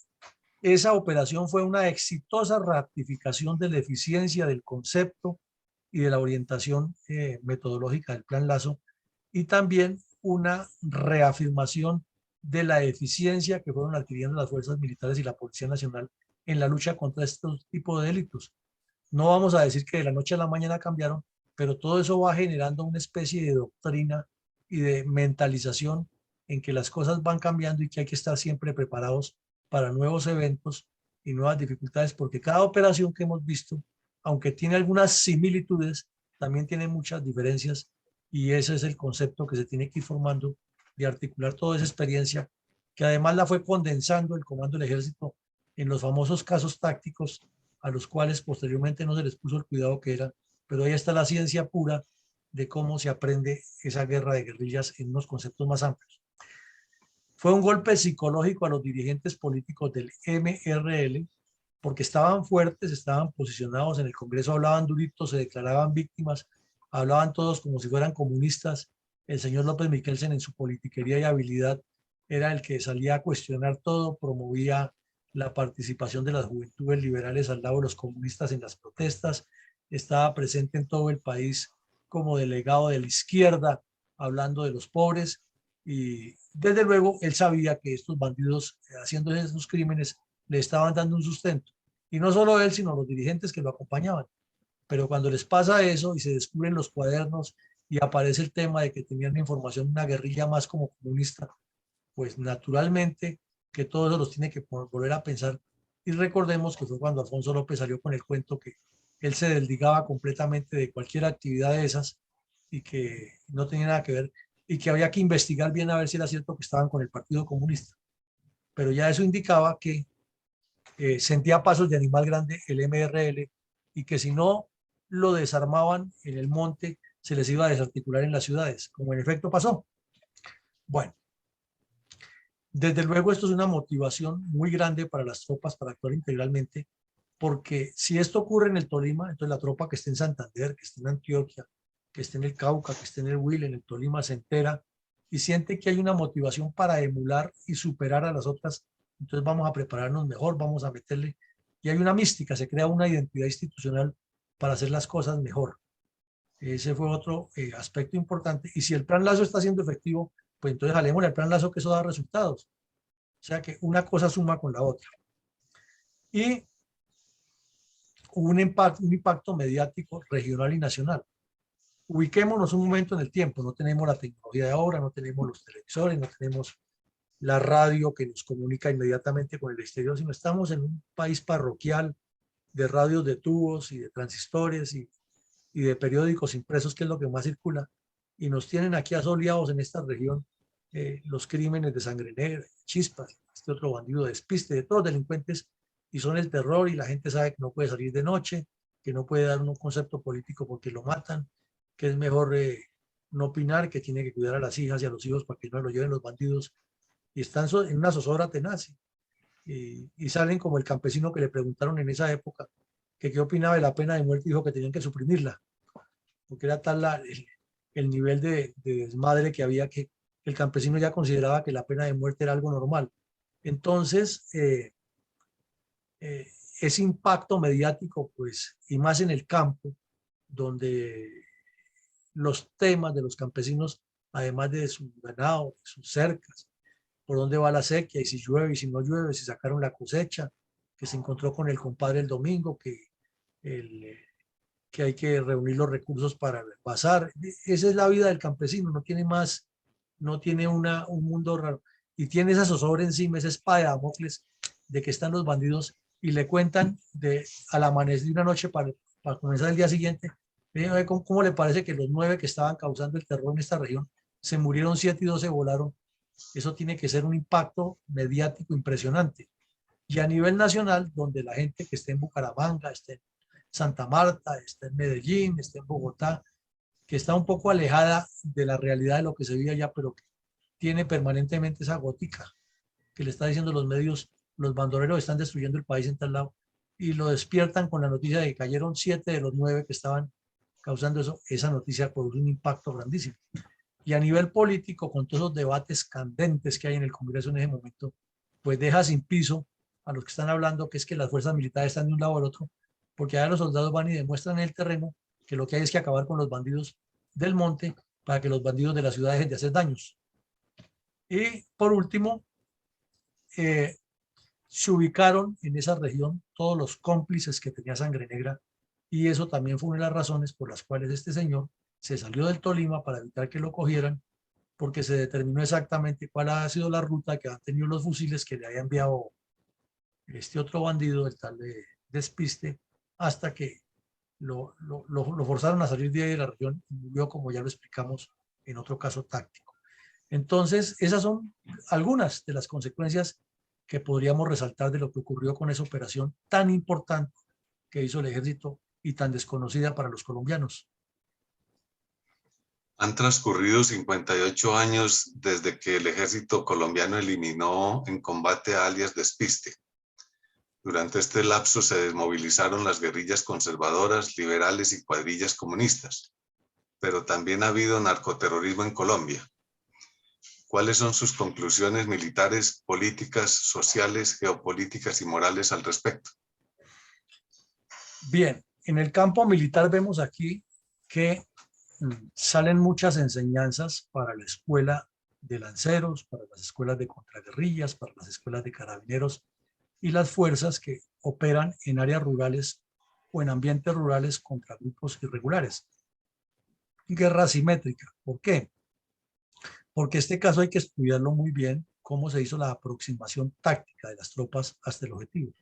esa operación fue una exitosa ratificación de la eficiencia del concepto y de la orientación metodológica del Plan Lazo, y también una reafirmación de la eficiencia que fueron adquiriendo las fuerzas militares y la Policía Nacional en la lucha contra estos tipos de delitos. No vamos a decir que de la noche a la mañana cambiaron, pero todo eso va generando una especie de doctrina y de mentalización en que las cosas van cambiando y que hay que estar siempre preparados para nuevos eventos y nuevas dificultades, porque cada operación que hemos visto, aunque tiene algunas similitudes, también tiene muchas diferencias, y ese es el concepto que se tiene que ir formando de articular toda esa experiencia, que además la fue condensando el Comando del Ejército en los famosos casos tácticos a los cuales posteriormente no se les puso el cuidado que era, pero ahí está la ciencia pura de cómo se aprende esa guerra de guerrillas en unos conceptos más amplios. Fue un golpe psicológico a los dirigentes políticos del MRL, porque estaban fuertes, estaban posicionados en el Congreso, hablaban duritos, se declaraban víctimas, hablaban todos como si fueran comunistas. El señor López Miquelsen, en su politiquería y habilidad, era el que salía a cuestionar todo, promovía la participación de las juventudes liberales al lado de los comunistas en las protestas, estaba presente en todo el país como delegado de la izquierda, hablando de los pobres, y desde luego él sabía que estos bandidos haciendo esos crímenes le estaban dando un sustento. Y no solo él, sino los dirigentes que lo acompañaban. Pero cuando les pasa eso y se descubren los cuadernos y aparece el tema de que tenían información de una guerrilla más como comunista, pues naturalmente que todo eso los tiene que volver a pensar. Y recordemos que fue cuando Alfonso López salió con el cuento que él se desligaba completamente de cualquier actividad de esas y que no tenía nada que ver, y que había que investigar bien a ver si era cierto que estaban con el Partido Comunista. Pero ya eso indicaba que sentía pasos de animal grande el MRL, y que si no lo desarmaban en el monte se les iba a desarticular en las ciudades, como en efecto pasó. Bueno, desde luego esto es una motivación muy grande para las tropas para actuar integralmente, porque si esto ocurre en el Tolima, entonces la tropa que esté en Santander, que esté en Antioquia, que esté en el Cauca, que esté en el Huila, en el Tolima, se entera y siente que hay una motivación para emular y superar a las otras. Entonces vamos a prepararnos mejor, vamos a meterle, y hay una mística, se crea una identidad institucional para hacer las cosas mejor. Ese fue otro aspecto importante. Y si el plan Lazo está siendo efectivo, pues entonces jalemos el plan Lazo, que eso da resultados. O sea que una cosa suma con la otra. Y hubo un impacto mediático regional y nacional. Ubiquémonos un momento en el tiempo. No tenemos la tecnología de ahora, no tenemos los televisores, no tenemos la radio que nos comunica inmediatamente con el exterior, sino estamos en un país parroquial de radios de tubos y de transistores y de periódicos impresos, que es lo que más circula, y nos tienen aquí asoleados en esta región los crímenes de Sangre Negra, Chispas, este otro bandido de Despiste, de todos delincuentes, y son el terror, y la gente sabe que no puede salir de noche, que no puede dar un concepto político porque lo matan, que es mejor no opinar, que tiene que cuidar a las hijas y a los hijos para que no lo lleven los bandidos, y están en una zozobra tenaz. Y salen como el campesino que le preguntaron en esa época que qué opinaba de la pena de muerte, dijo que tenían que suprimirla, porque era tal el nivel de desmadre que había, que el campesino ya consideraba que la pena de muerte era algo normal. Entonces, ese impacto mediático, pues, y más en el campo, donde los temas de los campesinos, además de su ganado, de sus cercas, por dónde va la sequía, y si llueve y si no llueve, si sacaron la cosecha, que se encontró con el compadre el domingo, que hay que reunir los recursos para pasar. Esa es la vida del campesino, no tiene más, no tiene un mundo raro. Y tiene esa zozobra encima, esa espada de Damocles de que están los bandidos y le cuentan al amanecer de una noche para comenzar el día siguiente. ¿Cómo le parece que los 9 que estaban causando el terror en esta región se murieron 7 y 2 se volaron? Eso tiene que ser un impacto mediático impresionante. Y a nivel nacional, donde la gente que esté en Bucaramanga, esté en Santa Marta, esté en Medellín, esté en Bogotá, que está un poco alejada de la realidad de lo que se vive allá, pero que tiene permanentemente esa gótica que le está diciendo los medios, los bandoleros están destruyendo el país en tal lado, y lo despiertan con la noticia de que cayeron 7 de los 9 que estaban causando eso. Esa noticia produce un impacto grandísimo. Y a nivel político, con todos los debates candentes que hay en el Congreso en ese momento, pues deja sin piso a los que están hablando que es que las fuerzas militares están de un lado al otro, porque allá los soldados van y demuestran en el terreno que lo que hay es que acabar con los bandidos del monte para que los bandidos de la ciudad dejen de hacer daños. Y por último, se ubicaron en esa región todos los cómplices que tenía Sangre Negra, y eso también fue una de las razones por las cuales este señor se salió del Tolima para evitar que lo cogieran, porque se determinó exactamente cuál ha sido la ruta que han tenido los fusiles que le había enviado este otro bandido, el tal de Despiste, hasta que lo forzaron a salir de ahí de la región y murió, como ya lo explicamos en otro caso táctico. Entonces, esas son algunas de las consecuencias que podríamos resaltar de lo que ocurrió con esa operación tan importante que hizo el ejército y tan desconocida para los colombianos. Han transcurrido 58 años desde que el ejército colombiano eliminó en combate a alias Despiste. Durante este lapso se desmovilizaron las guerrillas conservadoras, liberales y cuadrillas comunistas, pero también ha habido narcoterrorismo en Colombia. ¿Cuáles son sus conclusiones militares, políticas, sociales, geopolíticas y morales al respecto? Bien, en el campo militar vemos aquí que salen muchas enseñanzas para la escuela de lanceros, para las escuelas de contraguerrillas, para las escuelas de carabineros y las fuerzas que operan en áreas rurales o en ambientes rurales contra grupos irregulares. Guerra asimétrica. ¿Por qué? Porque este caso hay que estudiarlo muy bien, cómo se hizo la aproximación táctica de las tropas hasta el objetivo,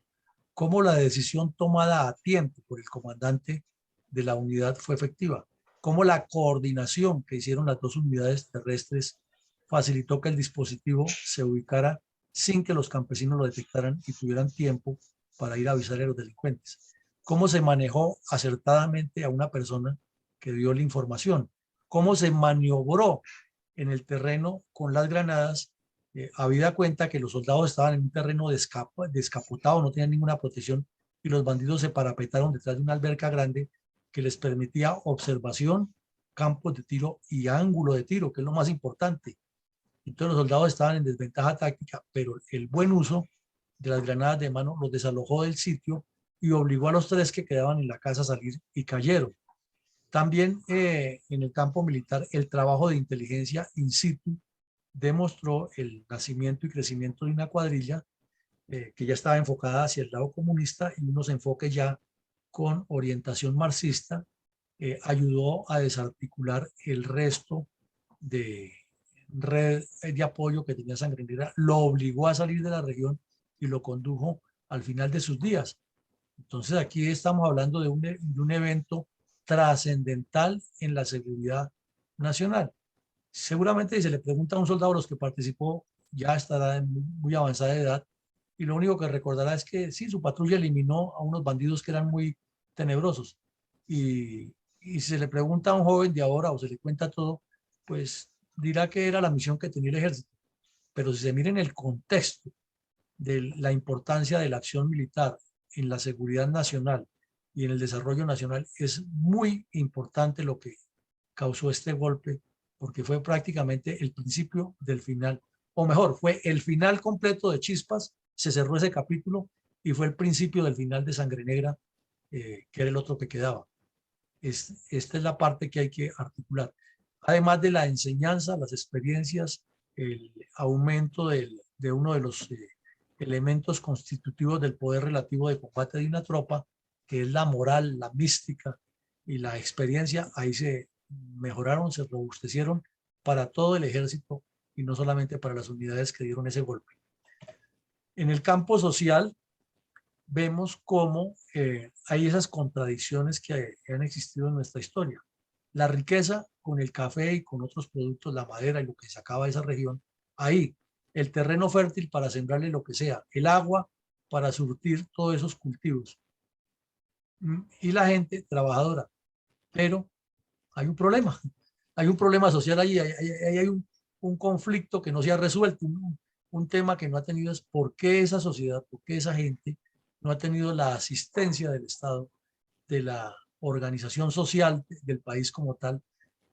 cómo la decisión tomada a tiempo por el comandante de la unidad fue efectiva, cómo la coordinación que hicieron las dos unidades terrestres facilitó que el dispositivo se ubicara sin que los campesinos lo detectaran y tuvieran tiempo para ir a avisar a los delincuentes. Cómo se manejó acertadamente a una persona que dio la información, cómo se maniobró en el terreno con las granadas, habida cuenta que los soldados estaban en un terreno descapotado, no tenían ninguna protección, y los bandidos se parapetaron detrás de una alberca grande que les permitía observación, campos de tiro y ángulo de tiro, que es lo más importante. Entonces los soldados estaban en desventaja táctica, pero el buen uso de las granadas de mano los desalojó del sitio y obligó a los 3 que quedaban en la casa a salir, y cayeron. También en el campo militar, el trabajo de inteligencia in situ demostró el nacimiento y crecimiento de una cuadrilla que ya estaba enfocada hacia el lado comunista, y unos enfoques ya con orientación marxista ayudó a desarticular el resto de red de apoyo que tenía Sangre Negra, lo obligó a salir de la región y lo condujo al final de sus días. Entonces aquí estamos hablando de un evento trascendental en la seguridad nacional. Seguramente si se le pregunta a un soldado de los que participó, ya estará en muy avanzada edad, y lo único que recordará es que sí, su patrulla eliminó a unos bandidos que eran muy tenebrosos, y y se le pregunta a un joven de ahora o se le cuenta todo, pues dirá que era la misión que tenía el ejército. Pero si se mira en el contexto de la importancia de la acción militar en la seguridad nacional y en el desarrollo nacional, es muy importante lo que causó este golpe, porque fue prácticamente el principio del final, o mejor, fue el final completo de Chispas, se cerró ese capítulo y fue el principio del final de Sangre Negra, que era el otro que quedaba. Esta es la parte que hay que articular. Además de la enseñanza, las experiencias, el aumento de uno de los elementos constitutivos del poder relativo de combate de una tropa, que es la moral, la mística y la experiencia, ahí se mejoraron, se robustecieron para todo el ejército y no solamente para las unidades que dieron ese golpe. En el campo social, vemos cómo hay esas contradicciones que han existido en nuestra historia. La riqueza con el café y con otros productos, la madera y lo que sacaba de esa región, ahí el terreno fértil para sembrarle lo que sea, el agua para surtir todos esos cultivos y la gente trabajadora. Pero hay un problema social allí, hay un conflicto que no se ha resuelto, un tema que no ha tenido es por qué esa sociedad, por qué esa gente no ha tenido la asistencia del Estado, de la organización social del país como tal,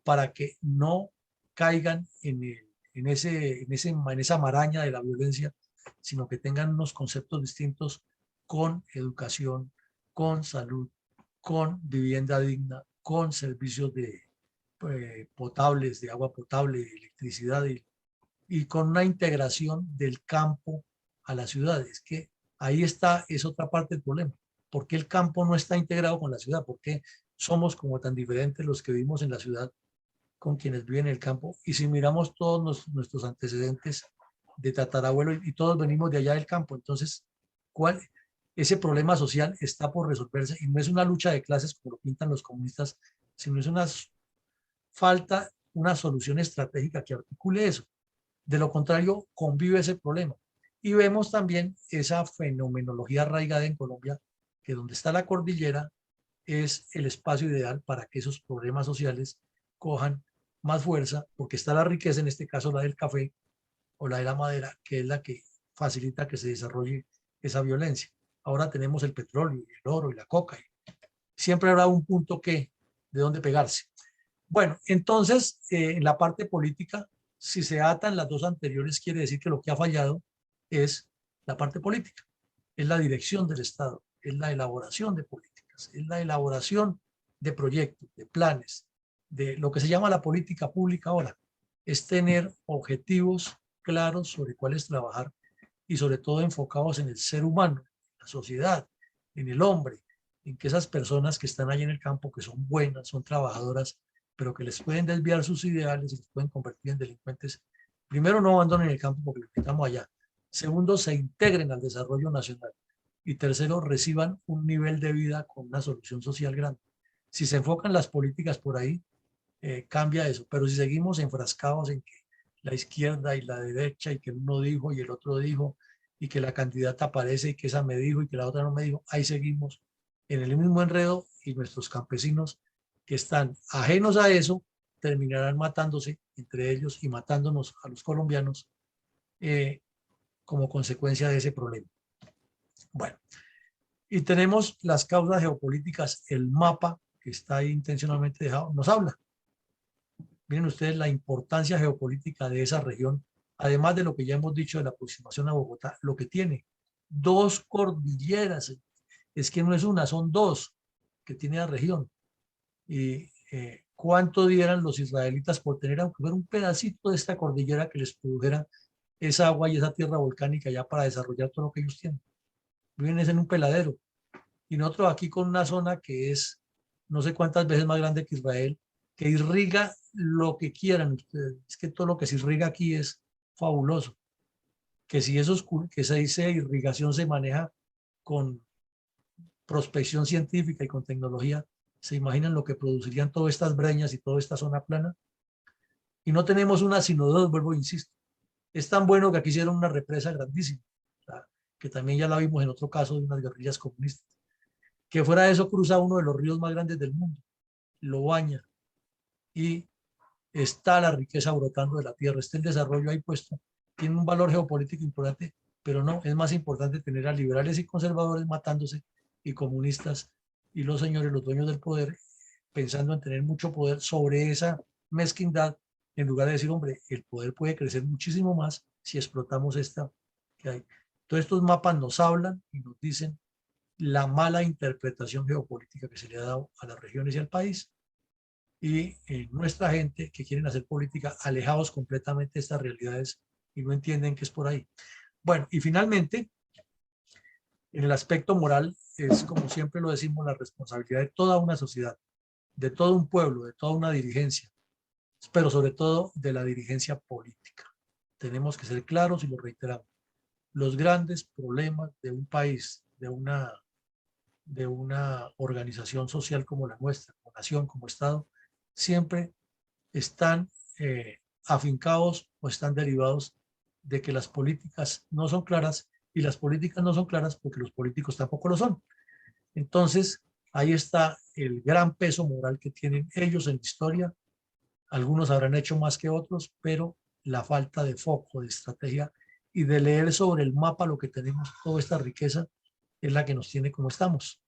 para que no caigan en esa maraña de la violencia, sino que tengan unos conceptos distintos con educación, con salud, con vivienda digna, con servicios potables, de agua potable, de electricidad y con una integración del campo a las ciudades, que ahí está, es otra parte del problema. ¿Por qué el campo no está integrado con la ciudad? ¿Por qué somos como tan diferentes los que vivimos en la ciudad con quienes viven en el campo? Y si miramos todos nuestros antecedentes de tatarabuelo y todos venimos de allá del campo, entonces, ¿cuál? Ese problema social está por resolverse y no es una lucha de clases como lo pintan los comunistas, sino es una falta una solución estratégica que articule eso. De lo contrario, convive ese problema. Y vemos también esa fenomenología arraigada en Colombia, que donde está la cordillera es el espacio ideal para que esos problemas sociales cojan más fuerza, porque está la riqueza, en este caso la del café o la de la madera, que es la que facilita que se desarrolle esa violencia. Ahora tenemos el petróleo, el oro y la coca. Siempre habrá un punto de dónde pegarse. Bueno, entonces, en la parte política, si se atan las dos anteriores, quiere decir que lo que ha fallado es la parte política, es la dirección del Estado, es la elaboración de políticas, es la elaboración de proyectos, de planes, de lo que se llama la política pública ahora, es tener objetivos claros sobre cuáles trabajar y sobre todo enfocados en el ser humano, en la sociedad, en el hombre, en que esas personas que están allí en el campo, que son buenas, son trabajadoras, pero que les pueden desviar sus ideales y les pueden convertir en delincuentes, primero no abandonen el campo porque lo quitamos allá. Segundo, se integren al desarrollo nacional. Y tercero, reciban un nivel de vida con una solución social grande. Si se enfocan las políticas por ahí, cambia eso. Pero si seguimos enfrascados en que la izquierda y la derecha y que uno dijo y el otro dijo y que la candidata aparece y que esa me dijo y que la otra no me dijo, ahí seguimos en el mismo enredo y nuestros campesinos que están ajenos a eso terminarán matándose entre ellos y matándonos a los colombianos como consecuencia de ese problema. Bueno, y tenemos las causas geopolíticas, el mapa que está ahí intencionalmente dejado, nos habla. Miren ustedes la importancia geopolítica de esa región, además de lo que ya hemos dicho de la aproximación a Bogotá, lo que tiene dos cordilleras, es que no es una, son dos que tiene la región. Y cuánto dieran los israelitas por tener aunque fuera un pedacito de esta cordillera que les produjera esa agua y esa tierra volcánica ya para desarrollar todo lo que ellos tienen. Viven en un peladero. Y nosotros aquí con una zona que es no sé cuántas veces más grande que Israel, que irriga lo que quieran ustedes. Es que todo lo que se irriga aquí es fabuloso. Que si que se dice irrigación se maneja con prospección científica y con tecnología, ¿se imaginan lo que producirían todas estas breñas y toda esta zona plana? Y no tenemos una sino dos, vuelvo, insisto. Es tan bueno que aquí hicieron una represa grandísima, que también ya la vimos en otro caso de unas guerrillas comunistas. Que fuera de eso cruza uno de los ríos más grandes del mundo. lo baña y está la riqueza brotando de la tierra, está el desarrollo ahí puesto, tiene un valor geopolítico importante, pero no, es más importante tener a liberales y conservadores matándose y comunistas y los señores, los dueños del poder, pensando en tener mucho poder sobre esa mezquindad, en lugar de decir, hombre, el poder puede crecer muchísimo más si explotamos esta que hay. Todos estos mapas nos hablan y nos dicen la mala interpretación geopolítica que se le ha dado a las regiones y al país, y nuestra gente que quieren hacer política alejados completamente de estas realidades y no entienden que es por ahí. Bueno, y finalmente, en el aspecto moral, es como siempre lo decimos, la responsabilidad de toda una sociedad, de todo un pueblo, de toda una dirigencia, pero sobre todo de la dirigencia política. Tenemos que ser claros y lo reiteramos. Los grandes problemas de un país, de una organización social como la nuestra, como nación, como Estado, siempre están afincados o están derivados de que las políticas no son claras, y las políticas no son claras porque los políticos tampoco lo son. Entonces, ahí está el gran peso moral que tienen ellos en la historia. Algunos habrán hecho más que otros, pero la falta de foco, de estrategia y de leer sobre el mapa lo que tenemos, toda esta riqueza, es la que nos tiene como estamos.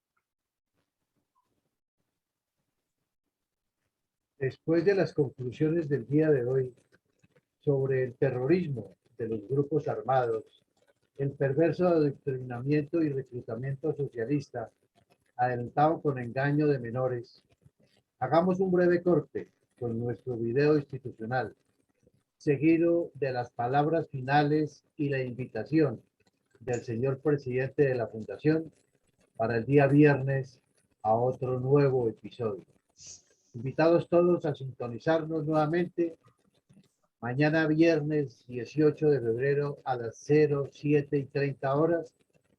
Después de las conclusiones del día de hoy sobre el terrorismo de los grupos armados, el perverso adoctrinamiento y reclutamiento socialista, adelantado con engaño de menores, hagamos un breve corte con nuestro video institucional, seguido de las palabras finales y la invitación del señor presidente de la Fundación para el día viernes a otro nuevo episodio. Invitados todos a sintonizarnos nuevamente mañana viernes 18 de febrero a las 07:30 horas,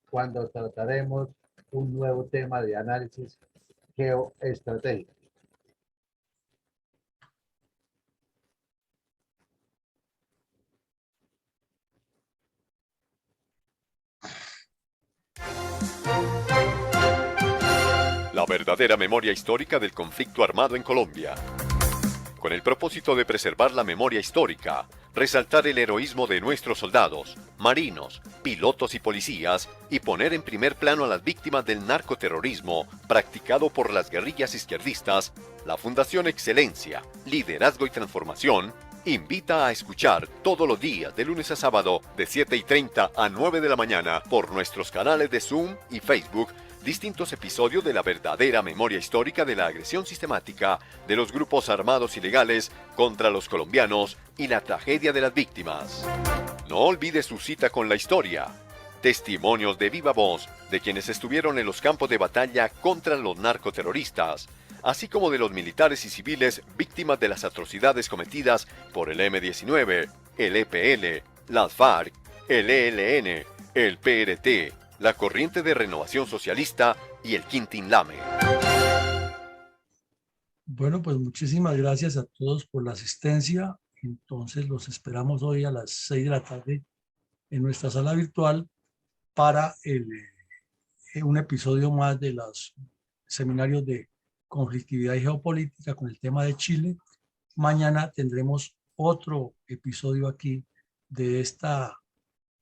cuando trataremos un nuevo tema de análisis geoestratégico. La verdadera memoria histórica del conflicto armado en Colombia. Con el propósito de preservar la memoria histórica, resaltar el heroísmo de nuestros soldados, marinos, pilotos y policías, y poner en primer plano a las víctimas del narcoterrorismo practicado por las guerrillas izquierdistas, la Fundación Excelencia, Liderazgo y Transformación invita a escuchar todos los días de lunes a sábado de 7:30 a 9 de la mañana por nuestros canales de Zoom y Facebook distintos episodios de la verdadera memoria histórica de la agresión sistemática de los grupos armados ilegales contra los colombianos y la tragedia de las víctimas. No olvide su cita con la historia. Testimonios de viva voz de quienes estuvieron en los campos de batalla contra los narcoterroristas, así como de los militares y civiles víctimas de las atrocidades cometidas por el M-19, el EPL, las FARC, el ELN, el PRT, la Corriente de Renovación Socialista y el Quintín Lame. Bueno, pues muchísimas gracias a todos por la asistencia. Entonces los esperamos hoy a las 6 de la tarde en nuestra sala virtual para un episodio más de los seminarios de conflictividad y geopolítica con el tema de Chile. Mañana tendremos otro episodio aquí de esta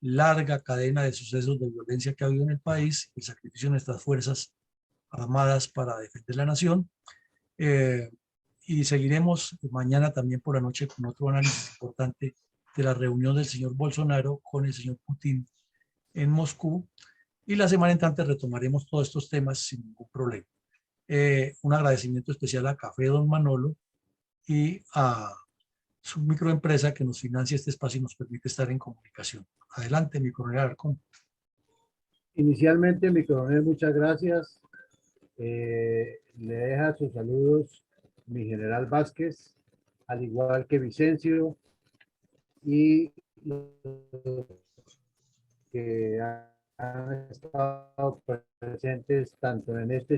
larga cadena de sucesos de violencia que ha habido en el país, el sacrificio de nuestras fuerzas armadas para defender la nación. Y seguiremos mañana también por la noche con otro análisis importante de la reunión del señor Bolsonaro con el señor Putin en Moscú. Y la semana entrante retomaremos todos estos temas sin ningún problema. Un agradecimiento especial a Café Don Manolo y a su microempresa que nos financia este espacio y nos permite estar en comunicación. Adelante, mi coronel Alarcón. Inicialmente, mi coronel, muchas gracias. Le deja sus saludos mi general Vázquez, al igual que Vicencio, y los que han estado presentes tanto en este